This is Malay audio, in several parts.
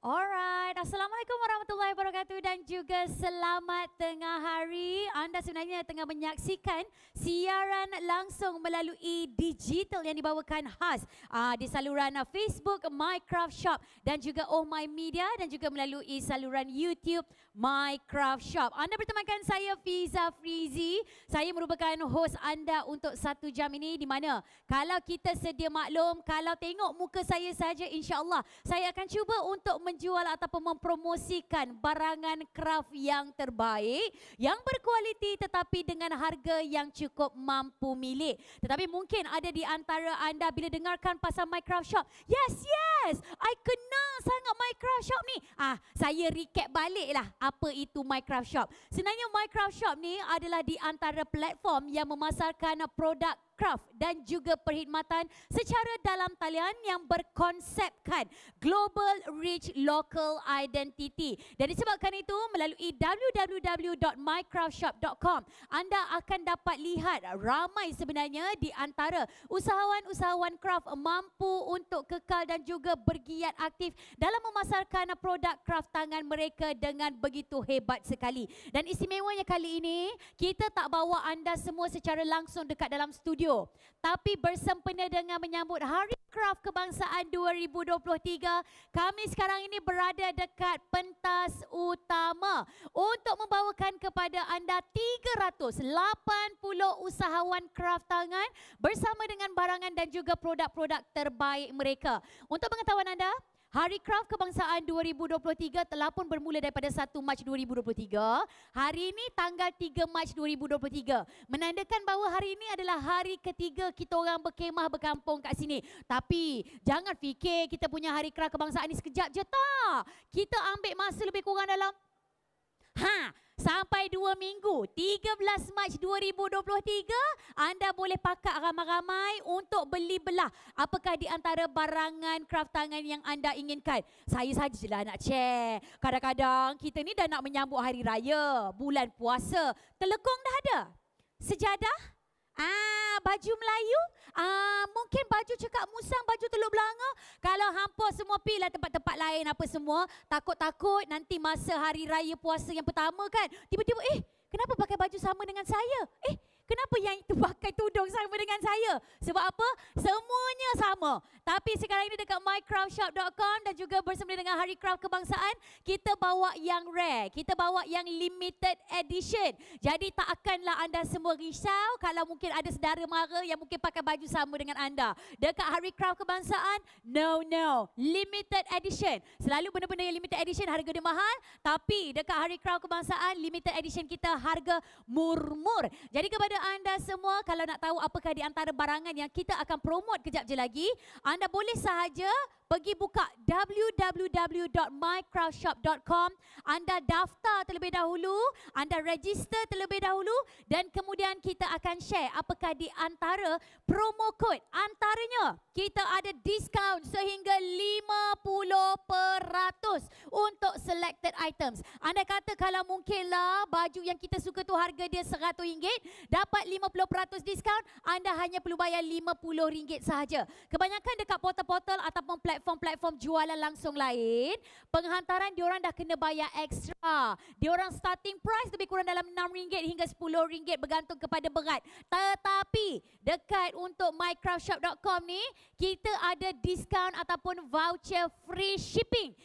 Alright, Assalamualaikum warahmatullahi wabarakatuh dan juga selamat tengah hari. Anda sebenarnya tengah menyaksikan siaran langsung melalui digital yang dibawakan khas di saluran Facebook Mycraft Shop dan juga Oh My Media dan juga melalui saluran YouTube Mycraft Shop. Anda bertemankan saya Fiza Frizi. Saya merupakan host anda untuk 1 jam ini, di mana kalau kita sedia maklum, kalau tengok muka saya saja, insya-Allah saya akan cuba untuk menjual ataupun mempromosikan barangan craft yang terbaik, yang berkualiti tetapi dengan harga yang cukup mampu milik. Tetapi mungkin ada di antara anda bila dengarkan pasal Mycraft Shop, yes, I kenal sangat Mycraft Shop ni. Saya recap baliklah apa itu Mycraft Shop. Sebenarnya Mycraft Shop ni adalah di antara platform yang memasarkan produk craft dan juga perkhidmatan secara dalam talian yang berkonsepkan global reach local identity. Dan disebabkan itu, melalui www.mycraftshop.com anda akan dapat lihat ramai sebenarnya di antara usahawan-usahawan craft mampu untuk kekal dan juga bergiat aktif dalam memasarkan produk craft tangan mereka dengan begitu hebat sekali. Dan istimewanya kali ini, kita tak bawa anda semua secara langsung dekat dalam studio, tapi bersempena dengan menyambut Hari Craft Kebangsaan 2023, kami sekarang ini berada dekat pentas utama untuk membawakan kepada anda 380 usahawan craft tangan bersama dengan barangan dan juga produk-produk terbaik mereka. Untuk pengetahuan anda, Hari Craft Kebangsaan 2023 telah pun bermula daripada 1 Mac 2023. Hari ini tanggal 3 Mac 2023. Menandakan bahawa hari ini adalah hari ketiga kita orang berkemah berkampung kat sini. Tapi jangan fikir kita punya Hari Craft Kebangsaan ni sekejap je, tak. Kita ambil masa lebih kurang dalam sampai 2 minggu. 13 Mac 2023, anda boleh pakak ramai-ramai untuk beli belah apakah di antara barangan craft tangan yang anda inginkan. Saya sajalah nak share. Kadang-kadang kita ni dah nak menyambut hari raya, bulan puasa. Telekong dah ada? Sejadah? Baju Melayu? Mungkin baju cekak musang, baju Teluk Belanga. Kalau hampa semua pilih tempat-tempat lain apa semua, takut-takut nanti masa hari raya puasa yang pertama kan, tiba-tiba kenapa pakai baju sama dengan saya? Kenapa yang itu pakai tudung sama dengan saya? Sebab apa? Semuanya sama. Tapi sekarang ini dekat mycraftshop.com dan juga bersama dengan Hari Craft Kebangsaan, kita bawa yang rare. Kita bawa yang limited edition. Jadi tak akanlah anda semua risau kalau mungkin ada saudara mara yang mungkin pakai baju sama dengan anda. Dekat Hari Craft Kebangsaan, no. Limited edition. Selalu benda-benda yang limited edition harga dia mahal. Tapi dekat Hari Craft Kebangsaan, limited edition kita harga murmur. Jadi kepada anda semua, kalau nak tahu apakah di antara barangan yang kita akan promote kejap je lagi, anda boleh sahaja pergi buka www.mycraftshop.com, anda daftar terlebih dahulu, anda register terlebih dahulu dan kemudian kita akan share apakah di antara promo code. Antaranya, kita ada diskaun sehingga 50% untuk selected items. Anda kata kalau mungkinlah baju yang kita suka tu harga dia RM100, dapat 50% diskaun, anda hanya perlu bayar RM50 sahaja. Kebanyakan dekat portal-portal ataupun platform jualan langsung lain, penghantaran diorang dah kena bayar ekstra. Diorang starting price lebih kurang dalam RM6 hingga RM10 bergantung kepada berat. Tetapi dekat untuk mycraftshop.com ni, kita ada diskaun ataupun voucher free shipping.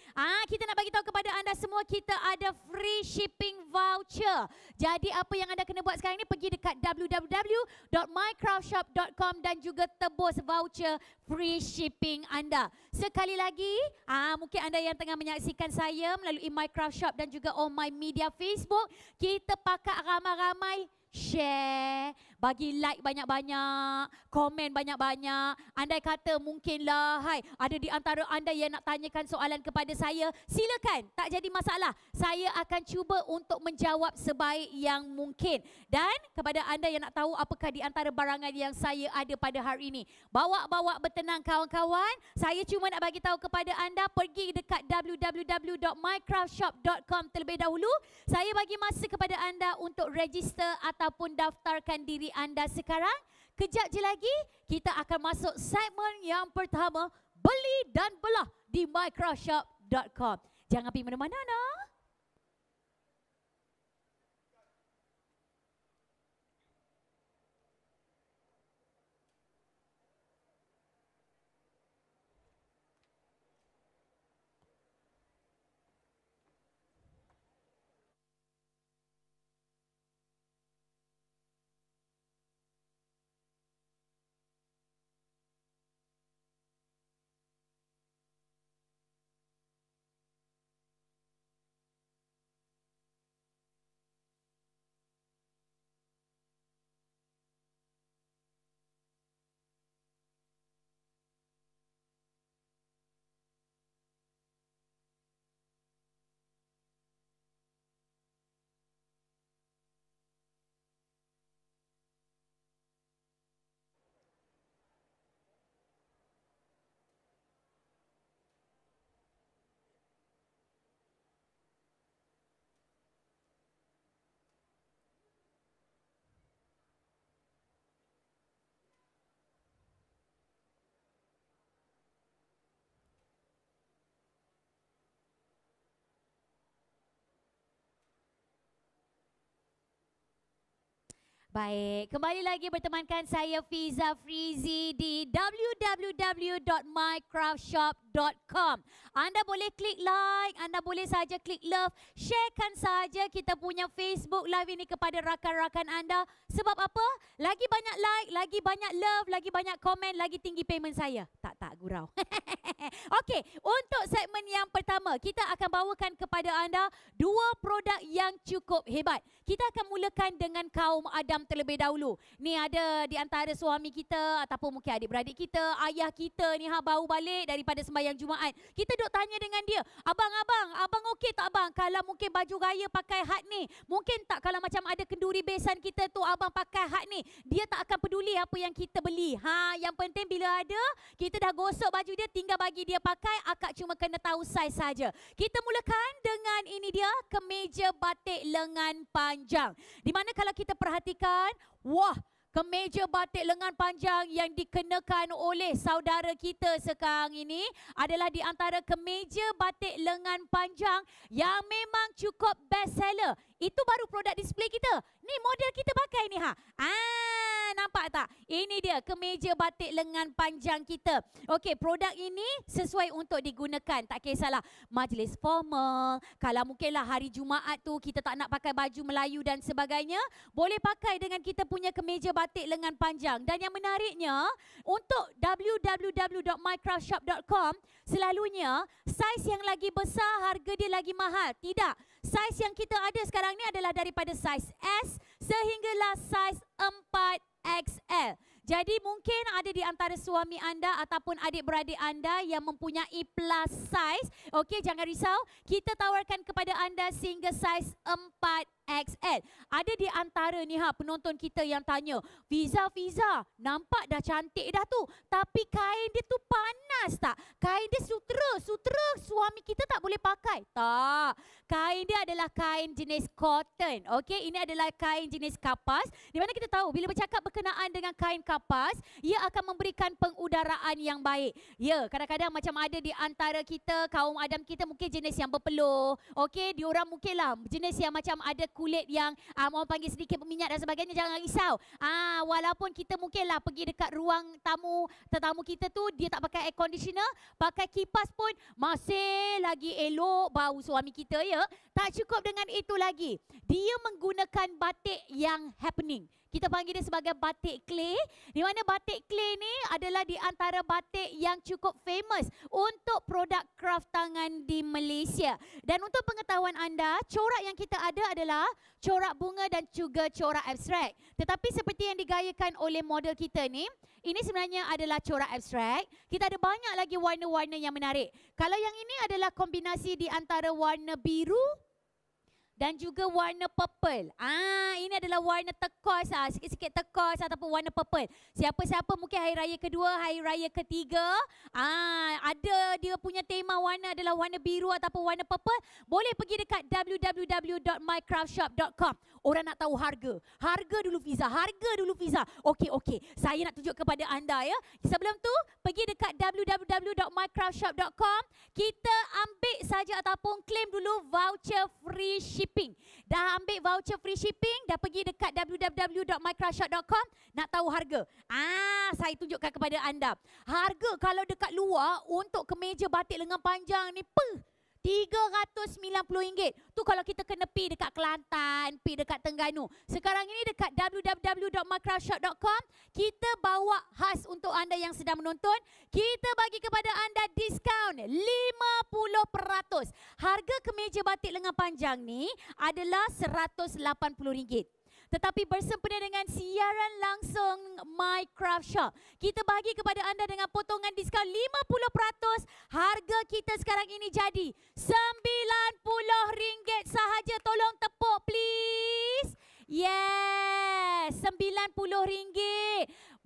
Kita nak bagi tahu kepada anda semua, kita ada free shipping voucher. Jadi apa yang anda kena buat sekarang ni, pergi dekat www.mycraftshop.com dan juga tebus voucher free shipping anda. Sekali lagi, mungkin anda yang tengah menyaksikan saya melalui Mycraft Shop dan juga Oh My Media Facebook, kita pakak ramai-ramai share, bagi like banyak-banyak, komen banyak-banyak. Andai kata mungkinlah, ada di antara anda yang nak tanyakan soalan kepada saya, silakan, tak jadi masalah. Saya akan cuba untuk menjawab sebaik yang mungkin. Dan kepada anda yang nak tahu apakah di antara barangan yang saya ada pada hari ini, bawa-bawa bertenang kawan-kawan, saya cuma nak bagi tahu kepada anda, pergi dekat www.mycraftshop.com terlebih dahulu. Saya bagi masa kepada anda untuk register ataupun daftarkan diri anda sekarang. Kejap je lagi kita akan masuk segmen yang pertama, beli dan belah di Mycraft Shop mycraftshop.com. Jangan pergi mana-mana, nah. Baik, kembali lagi bertemankan saya Fiza Frizi di www.mycraftshop.com. Anda boleh klik like, anda boleh saja klik love, sharekan saja kita punya Facebook Live ini kepada rakan-rakan anda. Sebab apa? Lagi banyak like, lagi banyak love, lagi banyak komen, lagi tinggi payment saya. Tak gurau. Okey, untuk segmen yang pertama, kita akan bawakan kepada anda dua produk yang cukup hebat. Kita akan mulakan dengan kaum Adam terlebih dahulu. Ni ada di antara suami kita ataupun mungkin adik-beradik kita, ayah kita ni baru balik daripada sembahyang Jumaat. Kita duk tanya dengan dia, abang okey tak abang kalau mungkin baju raya pakai hat ni? Mungkin tak kalau macam ada kenduri besan kita tu abang pakai hat ni? Dia tak akan peduli apa yang kita beli. Yang penting bila ada, kita dah gosok baju dia, tinggal bagi dia pakai, akak cuma kena tahu saiz saja. Kita mulakan dengan ini dia, kemeja batik lengan panjang. Di mana kalau kita perhatikan, wah, kemeja batik lengan panjang yang dikenakan oleh saudara kita sekarang ini adalah di antara kemeja batik lengan panjang yang memang cukup best seller. Itu baru produk display kita. Ni model kita pakai ni nampak tak? Ini dia kemeja batik lengan panjang kita. Okey, produk ini sesuai untuk digunakan. Tak kisahlah majlis formal, kalau mungkinlah hari Jumaat tu kita tak nak pakai baju Melayu dan sebagainya, boleh pakai dengan kita punya kemeja batik lengan panjang. Dan yang menariknya, untuk www.mycraftshop.com, selalunya saiz yang lagi besar harga dia lagi mahal. Tidak. Saiz yang kita ada sekarang ni adalah daripada saiz S sehinggalah saiz 4XL. Jadi mungkin ada di antara suami anda ataupun adik-beradik anda yang mempunyai plus size. Okey, jangan risau. Kita tawarkan kepada anda sehingga saiz 4XL. Ada di antara ni penonton kita yang tanya, Fiza, nampak dah cantik dah tu. Tapi kain dia tu panas tak? Kain dia sutera suami kita tak boleh pakai. Tak. Kain dia adalah kain jenis cotton. Okey, ini adalah kain jenis kapas. Di mana kita tahu bila bercakap berkenaan dengan kain kapas, ia akan memberikan pengudaraan yang baik. Ya, kadang-kadang macam ada di antara kita, kaum Adam kita mungkin jenis yang berpeluh. Okey, diorang mungkinlah jenis yang macam ada kulit yang orang panggil sedikit berminyak dan sebagainya. Jangan risau. Walaupun kita mungkinlah pergi dekat ruang tamu, tetamu kita tu dia tak pakai air conditioner, pakai kipas pun masih lagi elok bau suami kita, ya. Tak cukup dengan itu lagi. Dia menggunakan batik yang happening. Kita panggil dia sebagai batik clay, di mana batik clay ni adalah di antara batik yang cukup famous untuk produk craft tangan di Malaysia. Dan untuk pengetahuan anda, corak yang kita ada adalah corak bunga dan juga corak abstrak. Tetapi seperti yang digayakan oleh model kita ni, ini sebenarnya adalah corak abstrak. Kita ada banyak lagi warna-warna yang menarik. Kalau yang ini adalah kombinasi di antara warna biru dan juga warna purple. Ini adalah warna turquoise, sikit-sikit turquoise ataupun warna purple. Siapa-siapa mungkin hari raya kedua, hari raya ketiga, ada dia punya tema warna adalah warna biru ataupun warna purple, boleh pergi dekat www.mycraftshop.com. Orang nak tahu harga. Harga dulu Fiza, Okey, saya nak tunjuk kepada anda, ya. Sebelum tu, pergi dekat www.mycraftshop.com. Kita ambil saja ataupun claim dulu voucher free shipping. Dah ambil voucher free shipping, dah pergi dekat www.mycraftshop.com, nak tahu harga. Saya tunjukkan kepada anda. Harga kalau dekat luar untuk kemeja batik lengan panjang ni, RM390. Tu kalau kita kena pi dekat Kelantan, pi dekat Terengganu. Sekarang ini dekat www.mycraftshop.com, kita bawa khas untuk anda yang sedang menonton. Kita bagi kepada anda diskaun 50%. Harga kemeja batik lengan panjang ni adalah RM180. Tetapi bersempena dengan siaran langsung MyCraft Shop, kita bagi kepada anda dengan potongan diskaun 50%. Harga kita sekarang ini jadi RM90 sahaja. Tolong tepuk please. Yes, RM90.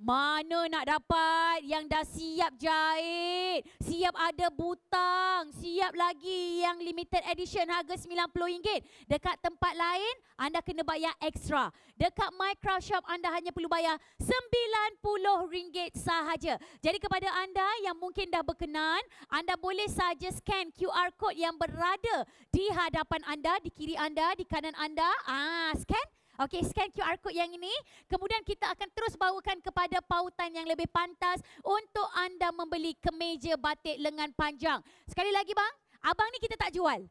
Mana nak dapat yang dah siap jahit, siap ada butang, siap lagi yang limited edition harga RM90. Dekat tempat lain anda kena bayar ekstra. Dekat MyCraft Shop anda hanya perlu bayar RM90 sahaja. Jadi kepada anda yang mungkin dah berkenan, anda boleh saja scan QR code yang berada di hadapan anda, di kiri anda, di kanan anda. Scan. Okey, scan QR code yang ini. Kemudian kita akan terus bawakan kepada pautan yang lebih pantas untuk anda membeli kemeja batik lengan panjang. Sekali lagi bang, abang ni kita tak jual.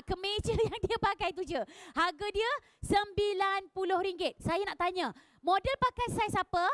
Kemeja yang dia pakai tu je. Harga dia RM90. Saya nak tanya, model pakai saiz apa?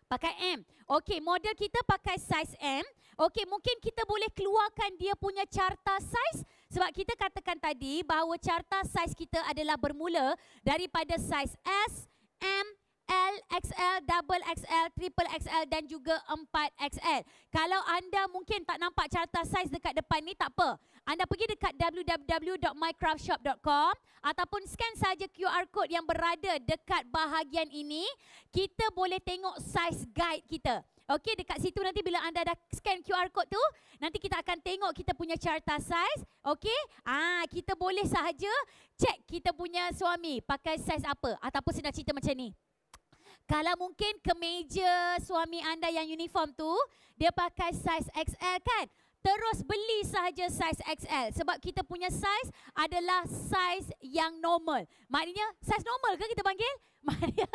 Pakai M. Okey, model kita pakai saiz M. Okey, mungkin kita boleh keluarkan dia punya carta saiz. Sebab kita katakan tadi bahawa carta saiz kita adalah bermula daripada saiz S, M, L, XL, double XL, triple XL dan juga 4XL. Kalau anda mungkin tak nampak carta saiz dekat depan ni, tak apa. Anda pergi dekat www.mycraftshop.com ataupun scan saja QR code yang berada dekat bahagian ini. Kita boleh tengok saiz guide kita. Okey, dekat situ nanti bila anda dah scan QR code tu, nanti kita akan tengok kita punya carta saiz. Okey, kita boleh sahaja cek kita punya suami pakai saiz apa. Ataupun saya nak cerita macam ni. Kalau mungkin kemeja suami anda yang uniform tu, dia pakai saiz XL kan? Terus beli sahaja saiz XL. Sebab kita punya saiz adalah saiz yang normal. Maknanya, saiz normal ke kita panggil? Maknanya,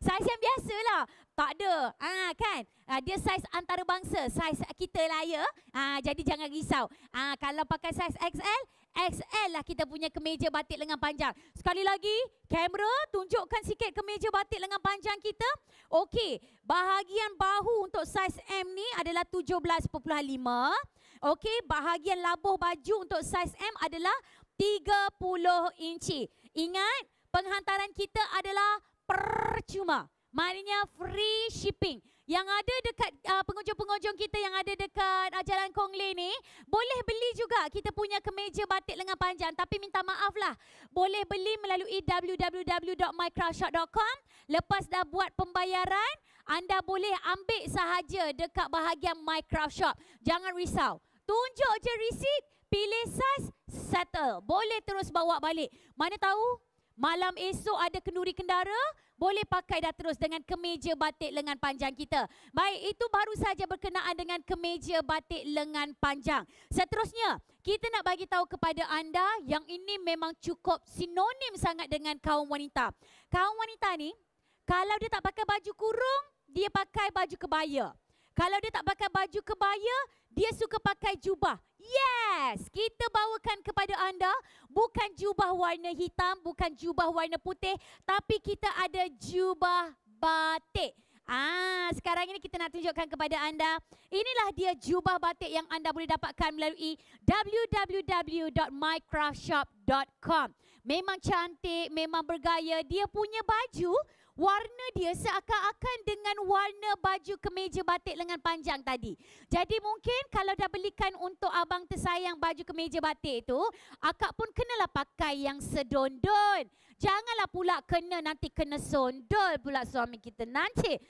saiz yang biasa lah. Tak ada. Kan? Dia saiz antarabangsa. Saiz kita lah ya. Jadi jangan risau. Kalau pakai saiz XL, XL lah kita punya kemeja batik lengan panjang. Sekali lagi, kamera tunjukkan sikit kemeja batik lengan panjang kita. Okey, bahagian bahu untuk saiz M ni adalah 17.5. Okey, bahagian labuh baju untuk saiz M adalah 30 inci. Ingat, penghantaran kita adalah percuma. Maknanya free shipping. Yang ada dekat pengunjung-pengunjung kita yang ada dekat Jalan Kong Lei ni, boleh beli juga kita punya kemeja batik lengan panjang. Tapi minta maaf lah, boleh beli melalui www.mycraftshop.com. Lepas dah buat pembayaran, anda boleh ambil sahaja dekat bahagian MyCraft Shop. Jangan risau. Tunjuk je receipt, pilih saiz, settle. Boleh terus bawa balik. Mana tahu malam esok ada kenduri kendara, boleh pakai dah terus dengan kemeja batik lengan panjang kita. Baik, itu baru saja berkenaan dengan kemeja batik lengan panjang. Seterusnya, kita nak bagi tahu kepada anda yang ini memang cukup sinonim sangat dengan kaum wanita. Kaum wanita ni, kalau dia tak pakai baju kurung, dia pakai baju kebaya. Kalau dia tak pakai baju kebaya, dia suka pakai jubah. Yes, kita bawakan kepada anda bukan jubah warna hitam, bukan jubah warna putih, tapi kita ada jubah batik. Sekarang ini kita nak tunjukkan kepada anda. Inilah dia jubah batik yang anda boleh dapatkan melalui www.mycraftshop.com. Memang cantik, memang bergaya. Dia punya baju, warna dia seakan-akan dengan warna baju kemeja batik lengan panjang tadi. Jadi mungkin kalau dah belikan untuk abang tersayang baju kemeja batik tu, akak pun kenalah pakai yang sedondon. Janganlah pula nanti kena sondol pula suami kita nanti.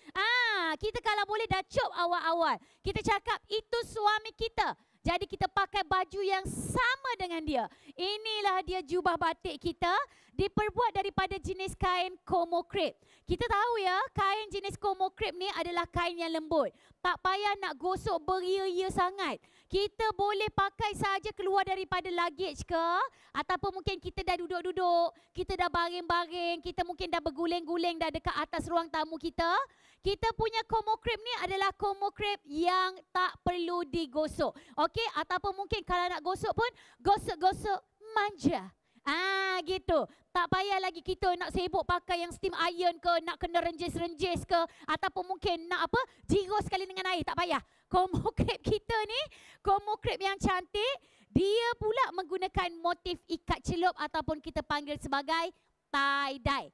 Kita kalau boleh dah cop awal-awal. Kita cakap itu suami kita. Jadi kita pakai baju yang sama dengan dia. Inilah dia jubah batik kita, diperbuat daripada jenis kain Como Crepe. Kita tahu ya, kain jenis Como Crepe ni adalah kain yang lembut. Tak payah nak gosok beria-ia sangat. Kita boleh pakai saja keluar daripada luggage ke, ataupun mungkin kita dah duduk-duduk, kita dah baring-baring, kita mungkin dah berguling-guling dah dekat atas ruang tamu kita. Kita punya Como Crepe ni adalah Como Crepe yang tak perlu digosok. Okey, ataupun mungkin kalau nak gosok pun gosok-gosok manja. Gitu. Tak payah lagi kita nak sibuk pakai yang steam iron ke, nak kena renjis-renjis ke, ataupun mungkin nak apa, jiros sekali dengan air, tak payah. Como Crepe kita ni, Como Crepe yang cantik, dia pula menggunakan motif ikat celup ataupun kita panggil sebagai tie-dye.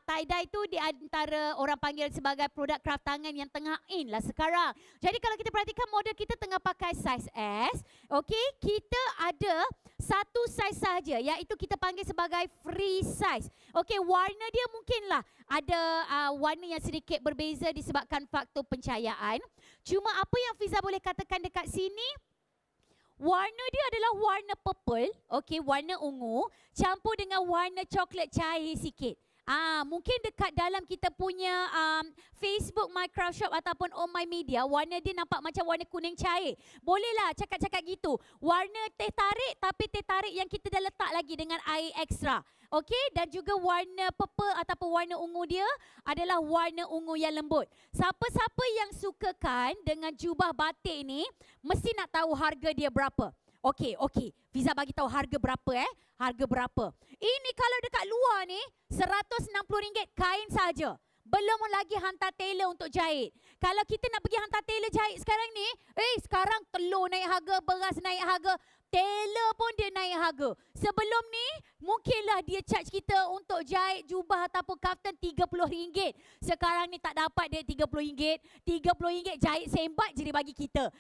Tie-dye tu di antara orang panggil sebagai produk craft tangan yang tengah in lah sekarang. Jadi kalau kita perhatikan model kita tengah pakai size S. Okey, kita ada satu size saja, iaitu kita panggil sebagai free size. Okey, warna dia mungkinlah ada warna yang sedikit berbeza disebabkan faktor pencahayaan. Cuma apa yang Fiza boleh katakan dekat sini, warna dia adalah warna purple, okey, warna ungu campur dengan warna coklat cair sikit. Mungkin dekat dalam kita punya Facebook My Craft Shop ataupun On My Media, warna dia nampak macam warna kuning cair. Bolehlah cakap-cakap gitu. Warna teh tarik, tapi teh tarik yang kita dah letak lagi dengan air ekstra. Okey, dan juga warna purple ataupun warna ungu dia adalah warna ungu yang lembut. Siapa-siapa yang sukakan dengan jubah batik ni, mesti nak tahu harga dia berapa. Okey. Fiza bagi tahu harga berapa Harga berapa. Ini kalau dekat luar ni RM160 kain saja. Belum lagi hantar tailor untuk jahit. Kalau kita nak pergi hantar tailor jahit sekarang ni, sekarang telur naik harga, beras naik harga, tailor pun dia naik harga. Sebelum ni, mungkinlah dia charge kita untuk jahit jubah ataupun kaftan RM30. Sekarang ni tak dapat dia RM30. RM30 jahit sembat je dia bagi kita.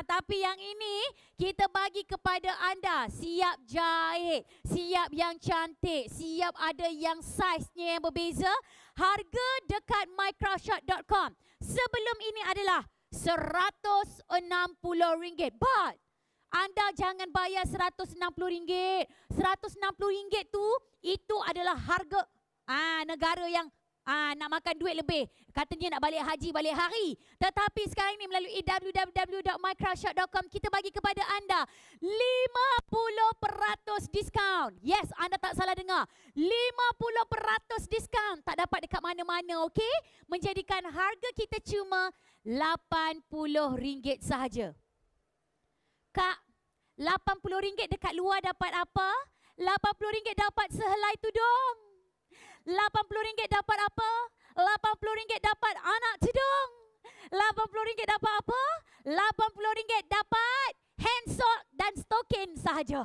Tapi yang ini, kita bagi kepada anda. Siap jahit, siap yang cantik, siap ada yang size-nya yang berbeza. Harga dekat mycraftshop.com sebelum ini adalah RM160. But anda jangan bayar RM160. RM160 tu, itu adalah harga negara yang nak makan duit lebih. Katanya nak balik haji, balik hari. Tetapi sekarang ni melalui www.mycraftshop.com kita bagi kepada anda 50% diskaun. Yes, anda tak salah dengar. 50% diskaun. Tak dapat dekat mana-mana, okey? Menjadikan harga kita cuma RM80 sahaja. Kak, RM80 dekat luar dapat apa? RM80 dapat sehelai tudung. RM80 dapat apa? RM80 dapat anak tudung. RM80 dapat apa? RM80 dapat hand sock dan stokin sahaja.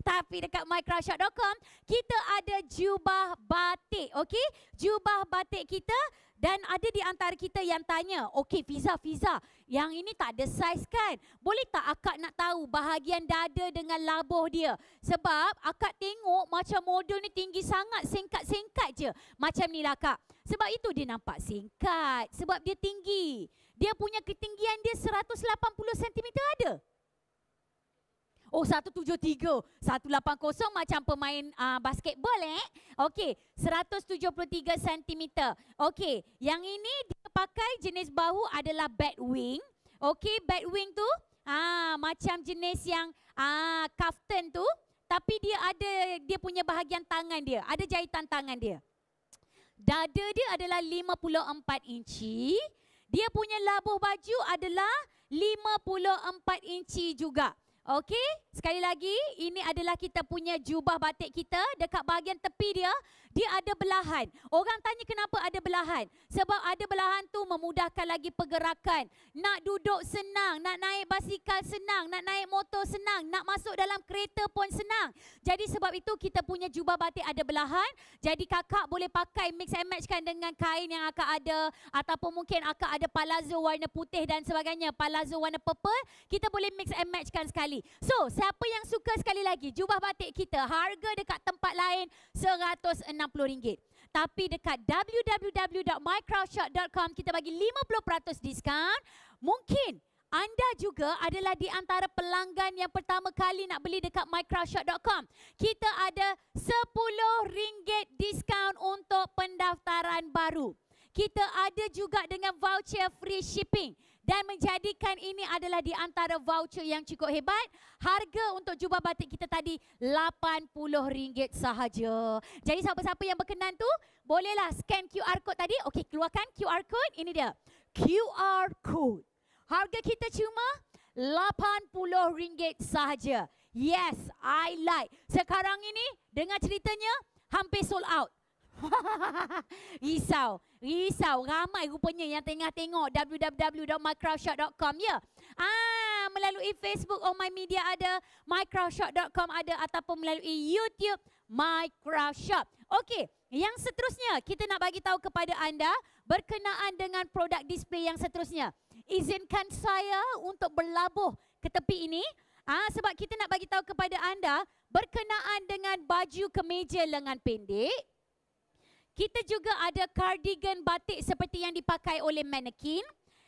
Tapi dekat mycraftshop.com kita ada jubah batik, okey? Jubah batik kita. Dan ada di antara kita yang tanya, okey Fiza, yang ini tak ada saiz kan? Boleh tak akak nak tahu bahagian dada dengan labuh dia? Sebab akak tengok macam model ni tinggi sangat, singkat-singkat je. Macam ni lah kak. Sebab itu dia nampak singkat. Sebab dia tinggi. Dia punya ketinggian dia 180 cm ada. Oh, 173, 180 macam pemain basketball Okey, 173 cm. Okey, yang ini dia pakai jenis bahu adalah batwing. Okey, batwing tu macam jenis yang kaftan tu, tapi dia punya bahagian tangan dia, ada jahitan tangan dia. Dada dia adalah 54 inci. Dia punya labuh baju adalah 54 inci juga. Okey, sekali lagi ini adalah kita punya jubah batik kita. Dekat bahagian tepi dia ada belahan. Orang tanya kenapa ada belahan? Sebab ada belahan tu memudahkan lagi pergerakan. Nak duduk senang, nak naik basikal senang, nak naik motor senang, nak masuk dalam kereta pun senang. Jadi sebab itu kita punya jubah batik ada belahan. Jadi kakak boleh pakai mix and matchkan dengan kain yang akak ada, ataupun mungkin akak ada palazzo warna putih dan sebagainya, palazzo warna purple, kita boleh mix and matchkan sekali. So, siapa yang suka sekali lagi jubah batik kita, harga dekat tempat lain RM160. Tapi dekat www.mycraftshop.com kita bagi 50% diskaun. Mungkin anda juga adalah di antara pelanggan yang pertama kali nak beli dekat mycraftshop.com. Kita ada RM10 diskaun untuk pendaftaran baru. Kita ada juga dengan voucher free shipping. dan menjadikan ini adalah di antara voucher yang cukup hebat. Harga untuk jubah batik kita tadi RM80 sahaja. Jadi siapa-siapa yang berkenan tu bolehlah scan QR code tadi. Okey, keluarkan QR code. Ini dia. QR code. Harga kita cuma RM80 sahaja. Yes, I like. Sekarang ini dengar ceritanya hampir sold out. Risau. Ramai rupanya yang tengah tengok www.mycraftshop.com ya. Melalui Facebook Oh My Media ada, mycraftshop.com ada, ataupun melalui YouTube mycraftshop. Okey, yang seterusnya kita nak bagi tahu kepada anda berkenaan dengan produk display yang seterusnya. Izinkan saya untuk berlabuh ke tepi ini sebab kita nak bagi tahu kepada anda berkenaan dengan baju kemeja lengan pendek. Kita juga ada cardigan batik seperti yang dipakai oleh mannequin.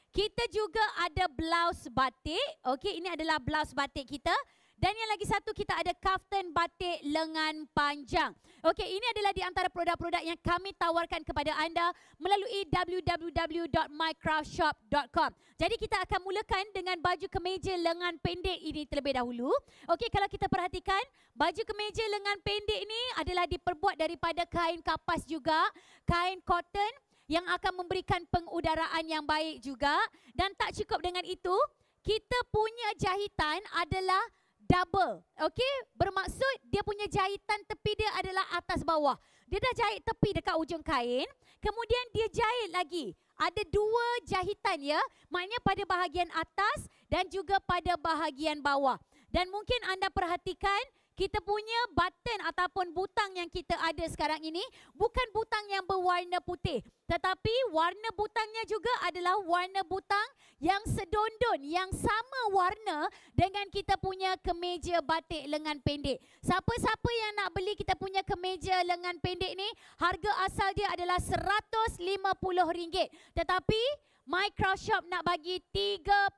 Kita juga ada blouse batik. Okey, ini adalah blouse batik kita. Dan yang lagi satu kita ada kaftan batik lengan panjang. Okey, ini adalah di antara produk-produk yang kami tawarkan kepada anda melalui www.mycraftshop.com. Jadi kita akan mulakan dengan baju kemeja lengan pendek ini terlebih dahulu. Okey, kalau kita perhatikan, baju kemeja lengan pendek ini adalah diperbuat daripada kain kapas juga, kain cotton yang akan memberikan pengudaraan yang baik juga. Dan tak cukup dengan itu, kita punya jahitan adalah double. Okey, bermaksud dia punya jahitan tepi dia adalah atas bawah. Dia dah jahit tepi dekat ujung kain, kemudian dia jahit lagi. Ada dua jahitan ya, maknanya pada bahagian atas dan juga pada bahagian bawah. Dan mungkin anda perhatikan kita punya button ataupun butang yang kita ada sekarang ini bukan butang yang berwarna putih, tetapi warna butangnya juga adalah warna butang yang sedondon, yang sama warna dengan kita punya kemeja batik lengan pendek. Siapa-siapa yang nak beli kita punya kemeja lengan pendek ni, harga asal dia adalah RM150. Tetapi mycraftshop nak bagi 30%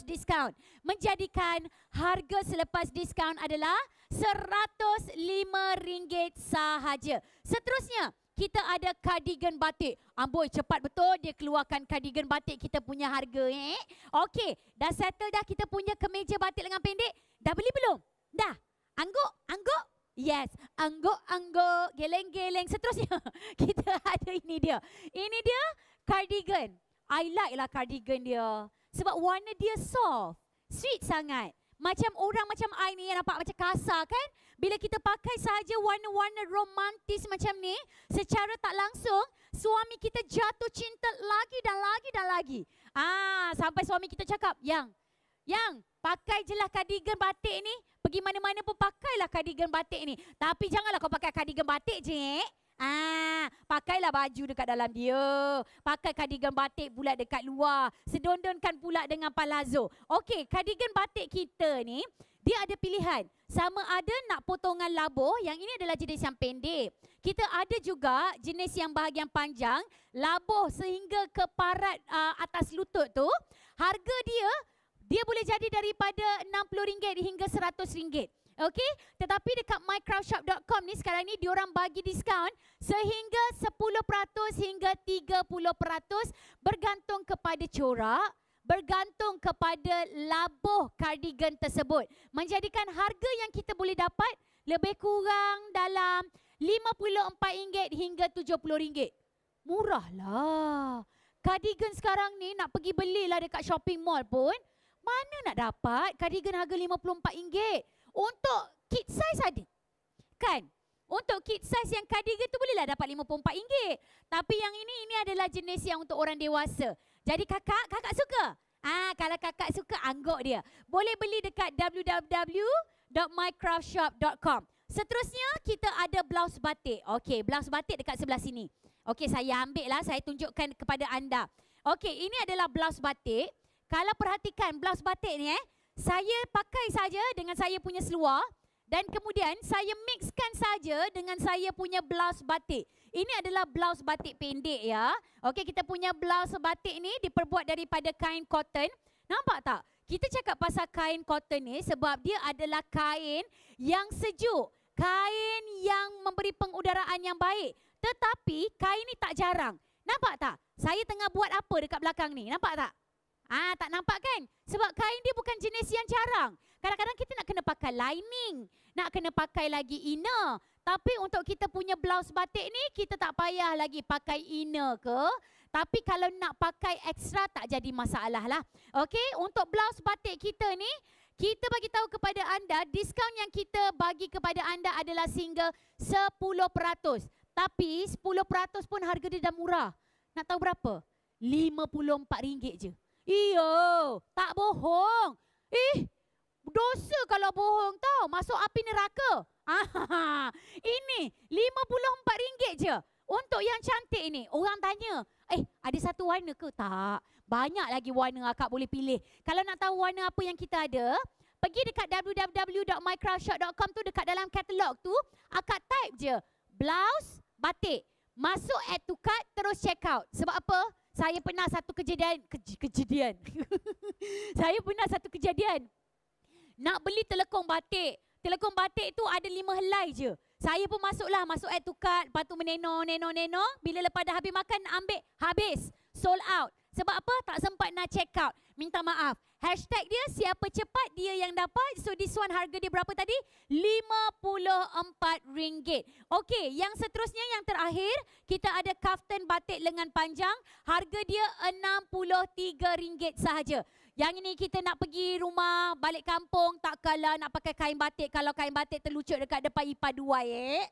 diskaun, menjadikan harga selepas diskaun adalah RM105 sahaja. Seterusnya, kita ada cardigan batik. Amboi, cepat betul dia keluarkan cardigan batik kita punya harga. Okey, dah settle dah kita punya kemeja batik lengan pendek? Dah beli belum? Dah? Angguk? Yes, angguk, geleng-geleng. Seterusnya, kita ada ini dia. Ini dia cardigan. I like lah cardigan dia. Sebab warna dia soft, sweet sangat. Macam orang macam I ni yang nampak macam kasar kan? Bila kita pakai sahaja warna-warna romantis macam ni, secara tak langsung, suami kita jatuh cinta lagi dan lagi. Sampai suami kita cakap, Yang, pakai je lah cardigan batik ni. Pergi mana-mana pun pakailah cardigan batik ni. Tapi janganlah kau pakai cardigan batik je. Pakailah baju dekat dalam dia. Pakai cardigan batik pula dekat luar. Sedondonkan pula dengan palazzo. Okey, cardigan batik kita ni, dia ada pilihan. Sama ada nak potongan labuh, yang ini adalah jenis yang pendek. Kita ada juga jenis yang bahagian panjang, labuh sehingga ke parat atas lutut tu. Harga dia boleh jadi daripada RM60 hingga RM100. Okey, tetapi dekat mycraftshop.com ni sekarang ni diorang bagi diskaun sehingga 10% hingga 30% bergantung kepada corak, bergantung kepada labuh cardigan tersebut. Menjadikan harga yang kita boleh dapat lebih kurang dalam RM54 hingga RM70. Murah lah. Cardigan sekarang ni nak pergi belilah dekat shopping mall pun, mana nak dapat cardigan harga RM54? Untuk kid size ada. Kan? Untuk kid size yang cardigan tu bolehlah dapat RM54. Tapi yang ini adalah jenis yang untuk orang dewasa. Jadi kakak suka? Kalau kakak suka, angguk dia. Boleh beli dekat www.mycraftshop.com. Seterusnya kita ada blouse batik. Okey, blouse batik dekat sebelah sini. Okey, saya ambil lah, saya tunjukkan kepada anda. Okey, ini adalah blouse batik. Kalau perhatikan blouse batik ni saya pakai saja dengan saya punya seluar dan kemudian saya mixkan saja dengan saya punya blouse batik. Ini adalah blouse batik pendek ya. Okey, kita punya blouse batik ni diperbuat daripada kain cotton. Nampak tak? Kita cakap pasal kain cotton ni sebab dia adalah kain yang sejuk, kain yang memberi pengudaraan yang baik. Tetapi kain ni tak jarang. Nampak tak? Saya tengah buat apa dekat belakang ni? Nampak tak? Tak nampak kan? Sebab kain dia bukan jenis yang jarang. Kadang-kadang kita nak kena pakai lining, nak kena pakai lagi inner. Tapi untuk kita punya blouse batik ni, kita tak payah lagi pakai inner ke. Tapi kalau nak pakai ekstra tak jadi masalah lah. Okey, untuk blouse batik kita ni, kita bagi tahu kepada anda, diskaun yang kita bagi kepada anda adalah sehingga 10%. Tapi 10% pun harga dia dah murah. Nak tahu berapa? RM54 je. Iyo, tak bohong. Dosa kalau bohong tau. Masuk api neraka. Ini RM54 je. Untuk yang cantik ni. Orang tanya, ada satu warna ke? Tak. Banyak lagi warna akak boleh pilih. Kalau nak tahu warna apa yang kita ada, pergi dekat www.mycraftshop.com tu, dekat dalam katalog tu, akak type je blouse batik. Masuk add to cart, terus check out. Sebab apa? Saya pernah satu kejadian. Saya pernah satu kejadian. Nak beli telekong batik. Telekong batik tu ada 5 helai je. Saya pun masuk add to cart. Lepas tu menenor. Bila lepas dah habis makan, ambil. Habis. Sold out. Sebab apa? Tak sempat nak check out. Minta maaf. Hashtag dia, siapa cepat dia yang dapat. So this one harga dia berapa tadi? RM54. Okey, yang seterusnya, yang terakhir, kita ada kaftan batik lengan panjang. Harga dia RM63 sahaja. Yang ini kita nak pergi rumah, balik kampung, takkanlah nak pakai kain batik kalau kain batik terlucut dekat depan ipaduai.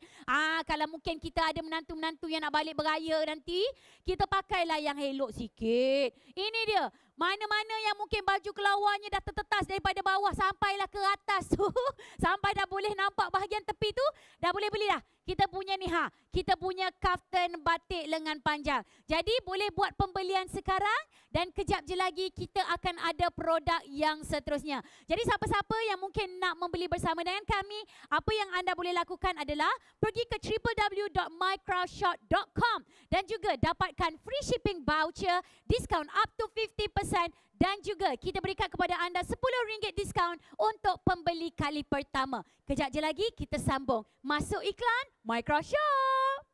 Kalau mungkin kita ada menantu-menantu yang nak balik beraya nanti, kita pakailah yang elok sikit. Ini dia. Mana-mana yang mungkin baju kelawarnya dah tertetas daripada bawah sampailah ke atas tu. Sampai dah boleh nampak bahagian tepi tu, dah boleh belilah. Kita punya ni kita punya kaftan batik lengan panjang. Jadi boleh buat pembelian sekarang dan kejap je lagi kita akan ada produk yang seterusnya. Jadi siapa-siapa yang mungkin nak membeli bersama dengan kami, apa yang anda boleh lakukan adalah pergi ke www.mycraftshop.com dan juga dapatkan free shipping voucher, discount up to 50%, dan juga kita berikan kepada anda RM10 diskaun untuk pembeli kali pertama. Kejap je lagi kita sambung. Masuk iklan Mycraft Shop.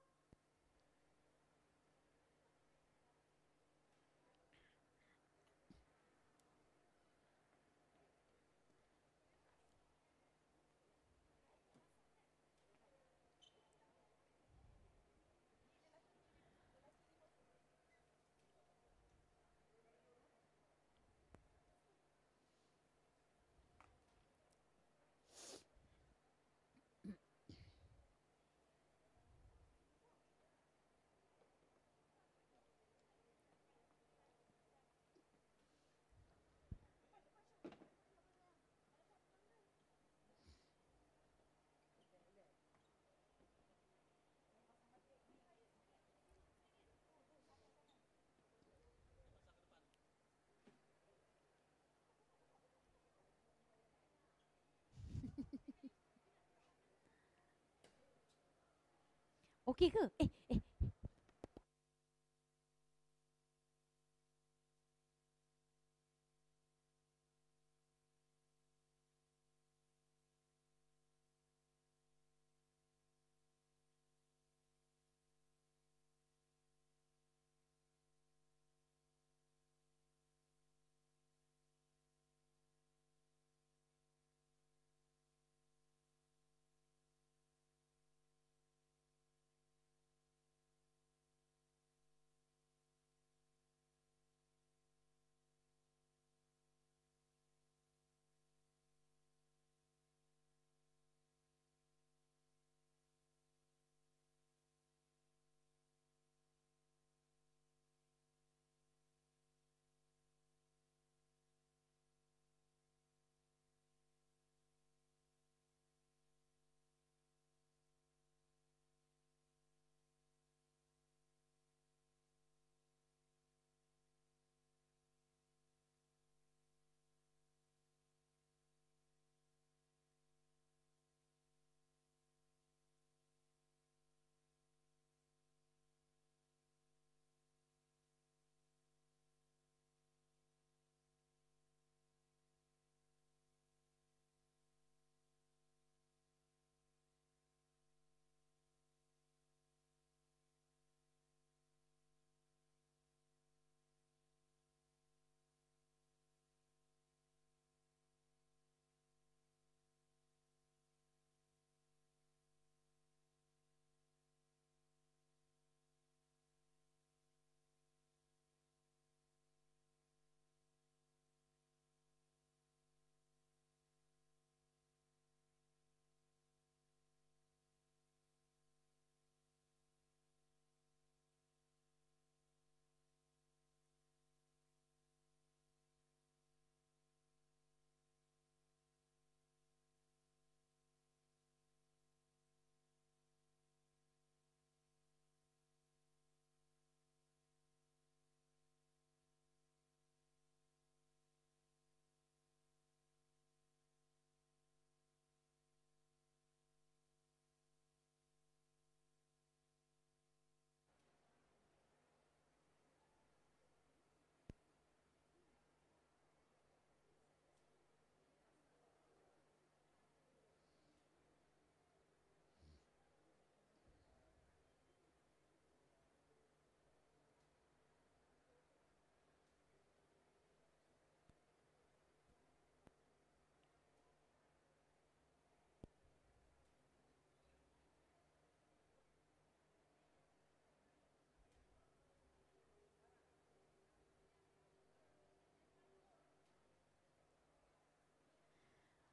Okey ke?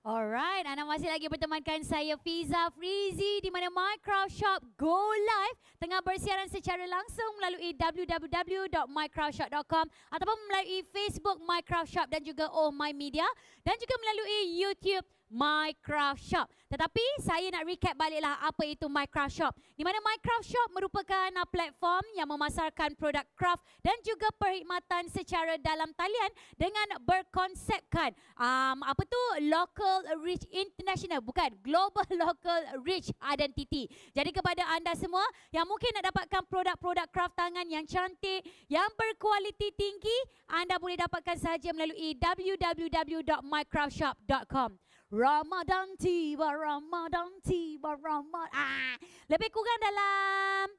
Alright, anda masih lagi bertemankan saya Fiza Frizi di mana Mycraft Shop Go Live tengah bersiaran secara langsung melalui www.mycraftshop.com ataupun melalui Facebook Mycraft Shop dan juga Oh My Media dan juga melalui YouTube Mycraft Shop. Tetapi saya nak recap baliklah apa itu Mycraft Shop. Di mana Mycraft Shop merupakan platform yang memasarkan produk craft dan juga perkhidmatan secara dalam talian dengan berkonsepkan apa tu local reach international, bukan global local reach identity. Jadi kepada anda semua yang mungkin nak dapatkan produk-produk craft tangan yang cantik, yang berkualiti tinggi, anda boleh dapatkan sahaja melalui www.mycraftshop.com. Ramadan tiba, Ramadan tiba, Ramadan. Lebih kurang dalam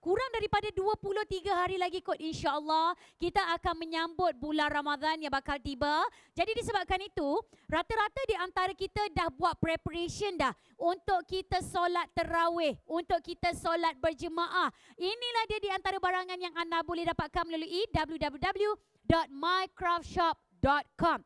kurang daripada 23 hari lagi kot, insya-Allah kita akan menyambut bulan Ramadan yang bakal tiba. Jadi disebabkan itu, rata-rata di antara kita dah buat preparation dah untuk kita solat tarawih, untuk kita solat berjemaah. Inilah dia di antara barangan yang anda boleh dapatkan melalui www.mycraftshop.com.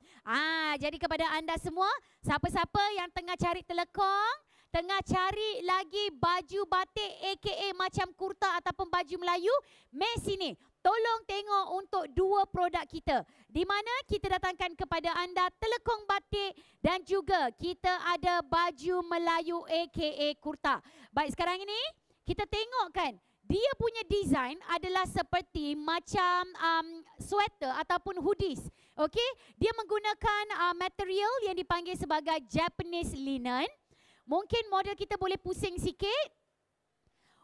Jadi kepada anda semua, siapa-siapa yang tengah cari telekong, tengah cari lagi baju batik aka macam kurta ataupun baju Melayu, mai sini. Tolong tengok untuk dua produk kita. Di mana kita datangkan kepada anda telekong batik dan juga kita ada baju Melayu aka kurta. Baik, sekarang ini kita tengok kan, dia punya design adalah seperti macam sweater ataupun hoodies. Okey, dia menggunakan material yang dipanggil sebagai Japanese linen. Mungkin model kita boleh pusing sikit.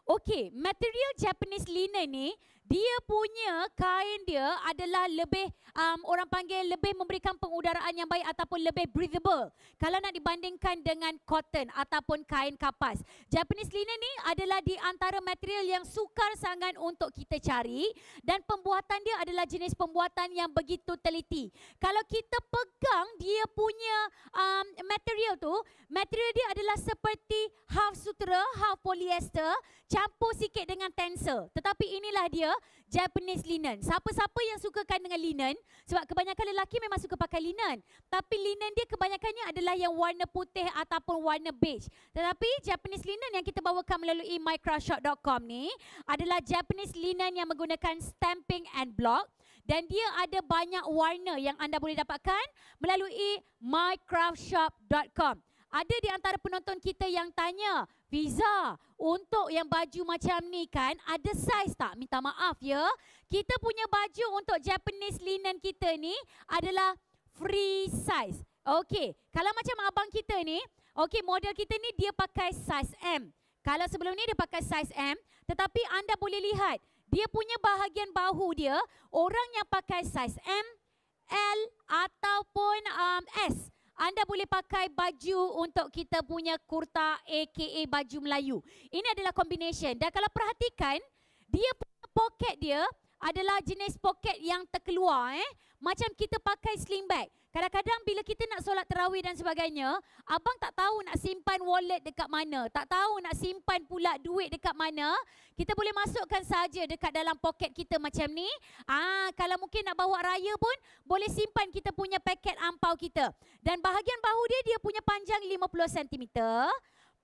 Okey, material Japanese linen ni, dia punya kain dia adalah lebih, orang panggil lebih memberikan pengudaraan yang baik ataupun lebih breathable kalau nak dibandingkan dengan cotton ataupun kain kapas. Japanese linen ni adalah di antara material yang sukar sangat untuk kita cari dan pembuatan dia adalah jenis pembuatan yang begitu teliti. Kalau kita pegang dia punya material tu, material dia adalah seperti half sutera, half polyester, campur sikit dengan tencel. Tetapi inilah dia Japanese linen. Siapa-siapa yang sukakan dengan linen, sebab kebanyakan lelaki memang suka pakai linen, tapi linen dia kebanyakannya adalah yang warna putih ataupun warna beige. Tetapi Japanese linen yang kita bawakan melalui mycraftshop.com ni adalah Japanese linen yang menggunakan stamping and block dan dia ada banyak warna yang anda boleh dapatkan melalui mycraftshop.com. Ada di antara penonton kita yang tanya, Fiza, untuk yang baju macam ni kan, ada saiz tak? Minta maaf ya. Kita punya baju untuk Japanese linen kita ni adalah free size. Okey, kalau macam abang kita ni, okey, model kita ni dia pakai size M. Kalau sebelum ni dia pakai size M, tetapi anda boleh lihat, dia punya bahagian bahu dia, orang yang pakai size M, L ataupun S, anda boleh pakai baju untuk kita punya kurta aka baju Melayu. Ini adalah combination. Dan kalau perhatikan, dia punya poket dia adalah jenis poket yang terkeluar. Macam kita pakai sling bag. Kadang-kadang bila kita nak solat tarawih dan sebagainya, abang tak tahu nak simpan wallet dekat mana, tak tahu nak simpan pula duit dekat mana, kita boleh masukkan saja dekat dalam poket kita macam ni. Kalau mungkin nak bawa raya pun, boleh simpan kita punya paket ampau kita. Dan bahagian bahu dia punya panjang 50 cm.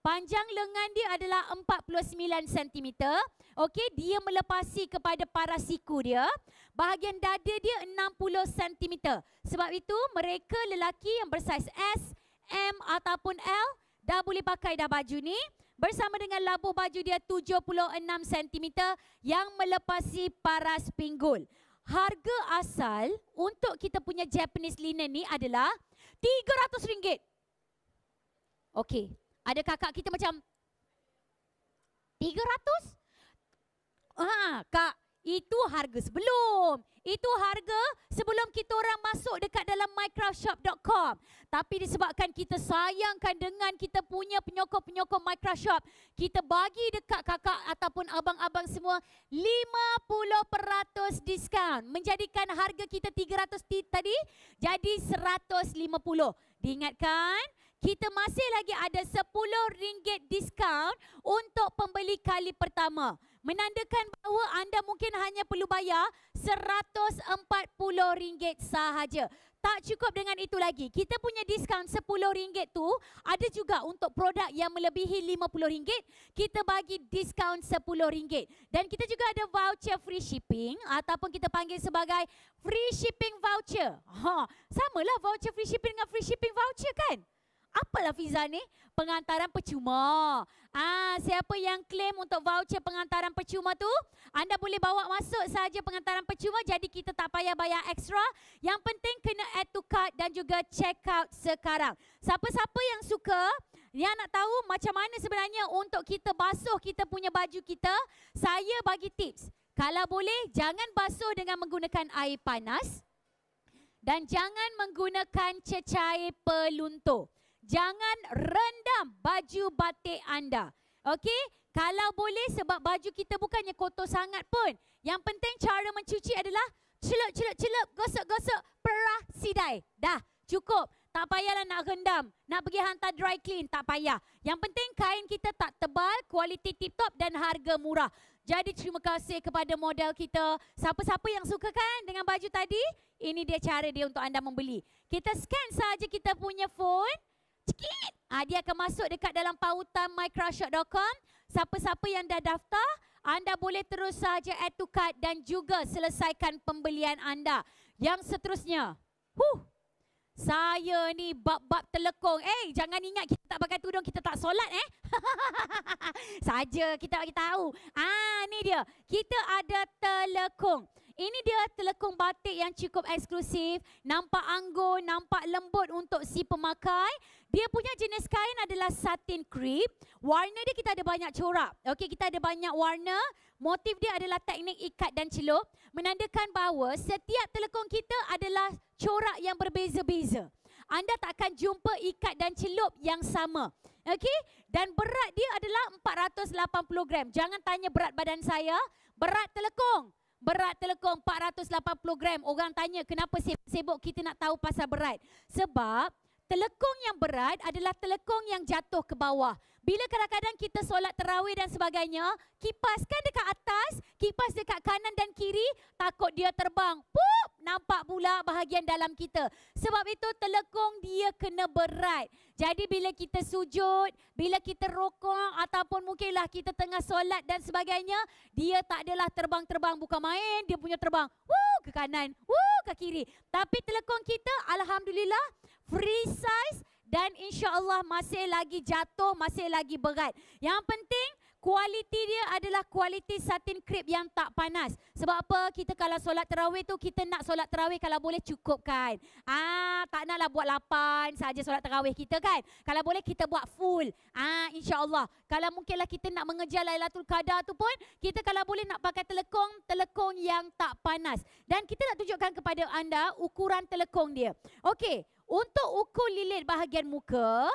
Panjang lengan dia adalah 49 cm. Okey, dia melepasi kepada paras siku dia. Bahagian dada dia 60 cm. Sebab itu mereka lelaki yang bersaiz S, M ataupun L dah boleh pakai dah baju ni. Bersama dengan labuh baju dia 76 cm yang melepasi paras pinggul. Harga asal untuk kita punya Japanese linen ni adalah RM300. Okey. Ada kakak kita macam 300? Kak, itu harga sebelum. Itu harga sebelum kita orang masuk dekat dalam mycraftshop.com. Tapi disebabkan kita sayangkan dengan kita punya penyokong-penyokong Mycraft Shop, kita bagi dekat kakak ataupun abang-abang semua 50% diskaun. Menjadikan harga kita 300 tadi jadi 150. Diingatkan, kita masih lagi ada RM10 diskaun untuk pembeli kali pertama. Menandakan bahawa anda mungkin hanya perlu bayar RM140 sahaja. Tak cukup dengan itu lagi. Kita punya diskaun RM10 tu ada juga untuk produk yang melebihi RM50. Kita bagi diskaun RM10. Dan kita juga ada voucher free shipping ataupun kita panggil sebagai free shipping voucher. Samalah voucher free shipping dengan free shipping voucher kan? Apalah Fiza ni? Pengantaran percuma. Siapa yang claim untuk voucher pengantaran percuma tu, anda boleh bawa masuk saja pengantaran percuma, jadi kita tak payah bayar ekstra. Yang penting kena add to cart dan juga check out sekarang. Siapa-siapa yang suka, yang nak tahu macam mana sebenarnya untuk kita basuh kita punya baju kita, saya bagi tips. Kalau boleh, jangan basuh dengan menggunakan air panas dan jangan menggunakan cecair peluntur. Jangan rendam baju batik anda. Okey? Kalau boleh, sebab baju kita bukannya kotor sangat pun. Yang penting cara mencuci adalah celup, gosok, perah, sidai. Dah, cukup. Tak payahlah nak rendam. Nak pergi hantar dry clean, tak payah. Yang penting kain kita tak tebal, kualiti tip-top dan harga murah. Jadi terima kasih kepada model kita. Siapa-siapa yang suka kan dengan baju tadi, ini dia cara dia untuk anda membeli. Kita scan saja kita punya phone. Sikit. Dia akan masuk dekat dalam pautan mycrushshop.com. Siapa-siapa yang dah daftar, anda boleh terus saja add to cart dan juga selesaikan pembelian anda. Yang seterusnya, saya ni bab-bab telekong. Jangan ingat kita tak pakai tudung, kita tak solat saja kita bagi tahu. Ni dia. Kita ada telekong. Ini dia telekong batik yang cukup eksklusif. Nampak anggun, nampak lembut untuk si pemakai. Dia punya jenis kain adalah satin crepe. Warna dia kita ada banyak corak. Okey, kita ada banyak warna. Motif dia adalah teknik ikat dan celup. Menandakan bahawa setiap telekong kita adalah corak yang berbeza-beza. Anda tak akan jumpa ikat dan celup yang sama. Okey? Dan berat dia adalah 480 gram. Jangan tanya berat badan saya. Berat telekong 480 gram. Orang tanya kenapa sibuk kita nak tahu pasal berat. Sebab telekong yang berat adalah telekong yang jatuh ke bawah. Bila kadang-kadang kita solat tarawih dan sebagainya, kipaskan dekat atas, kipas dekat kanan dan kiri, takut dia terbang. Pup! Nampak pula bahagian dalam kita. Sebab itu telekong dia kena berat. Jadi bila kita sujud, bila kita rokok ataupun mungkinlah kita tengah solat dan sebagainya, dia tak adalah terbang-terbang, bukan main, dia punya terbang. Ke kanan, ke kiri. Tapi telekong kita alhamdulillah free size dan insya-Allah masih lagi jatuh, masih lagi berat. Yang penting kualiti dia adalah kualiti satin crepe yang tak panas. Sebab apa? Kita kalau solat tarawih tu, kita nak solat tarawih kalau boleh cukup kan. Tak naklah buat 8 saja solat tarawih kita kan. Kalau boleh kita buat full. Insya-Allah. Kalau mungkinlah kita nak mengejar Lailatul Qadar tu pun, kita kalau boleh nak pakai telekong yang tak panas. Dan kita nak tunjukkan kepada anda ukuran telekong dia. Okey, untuk ukur lilit bahagian muka,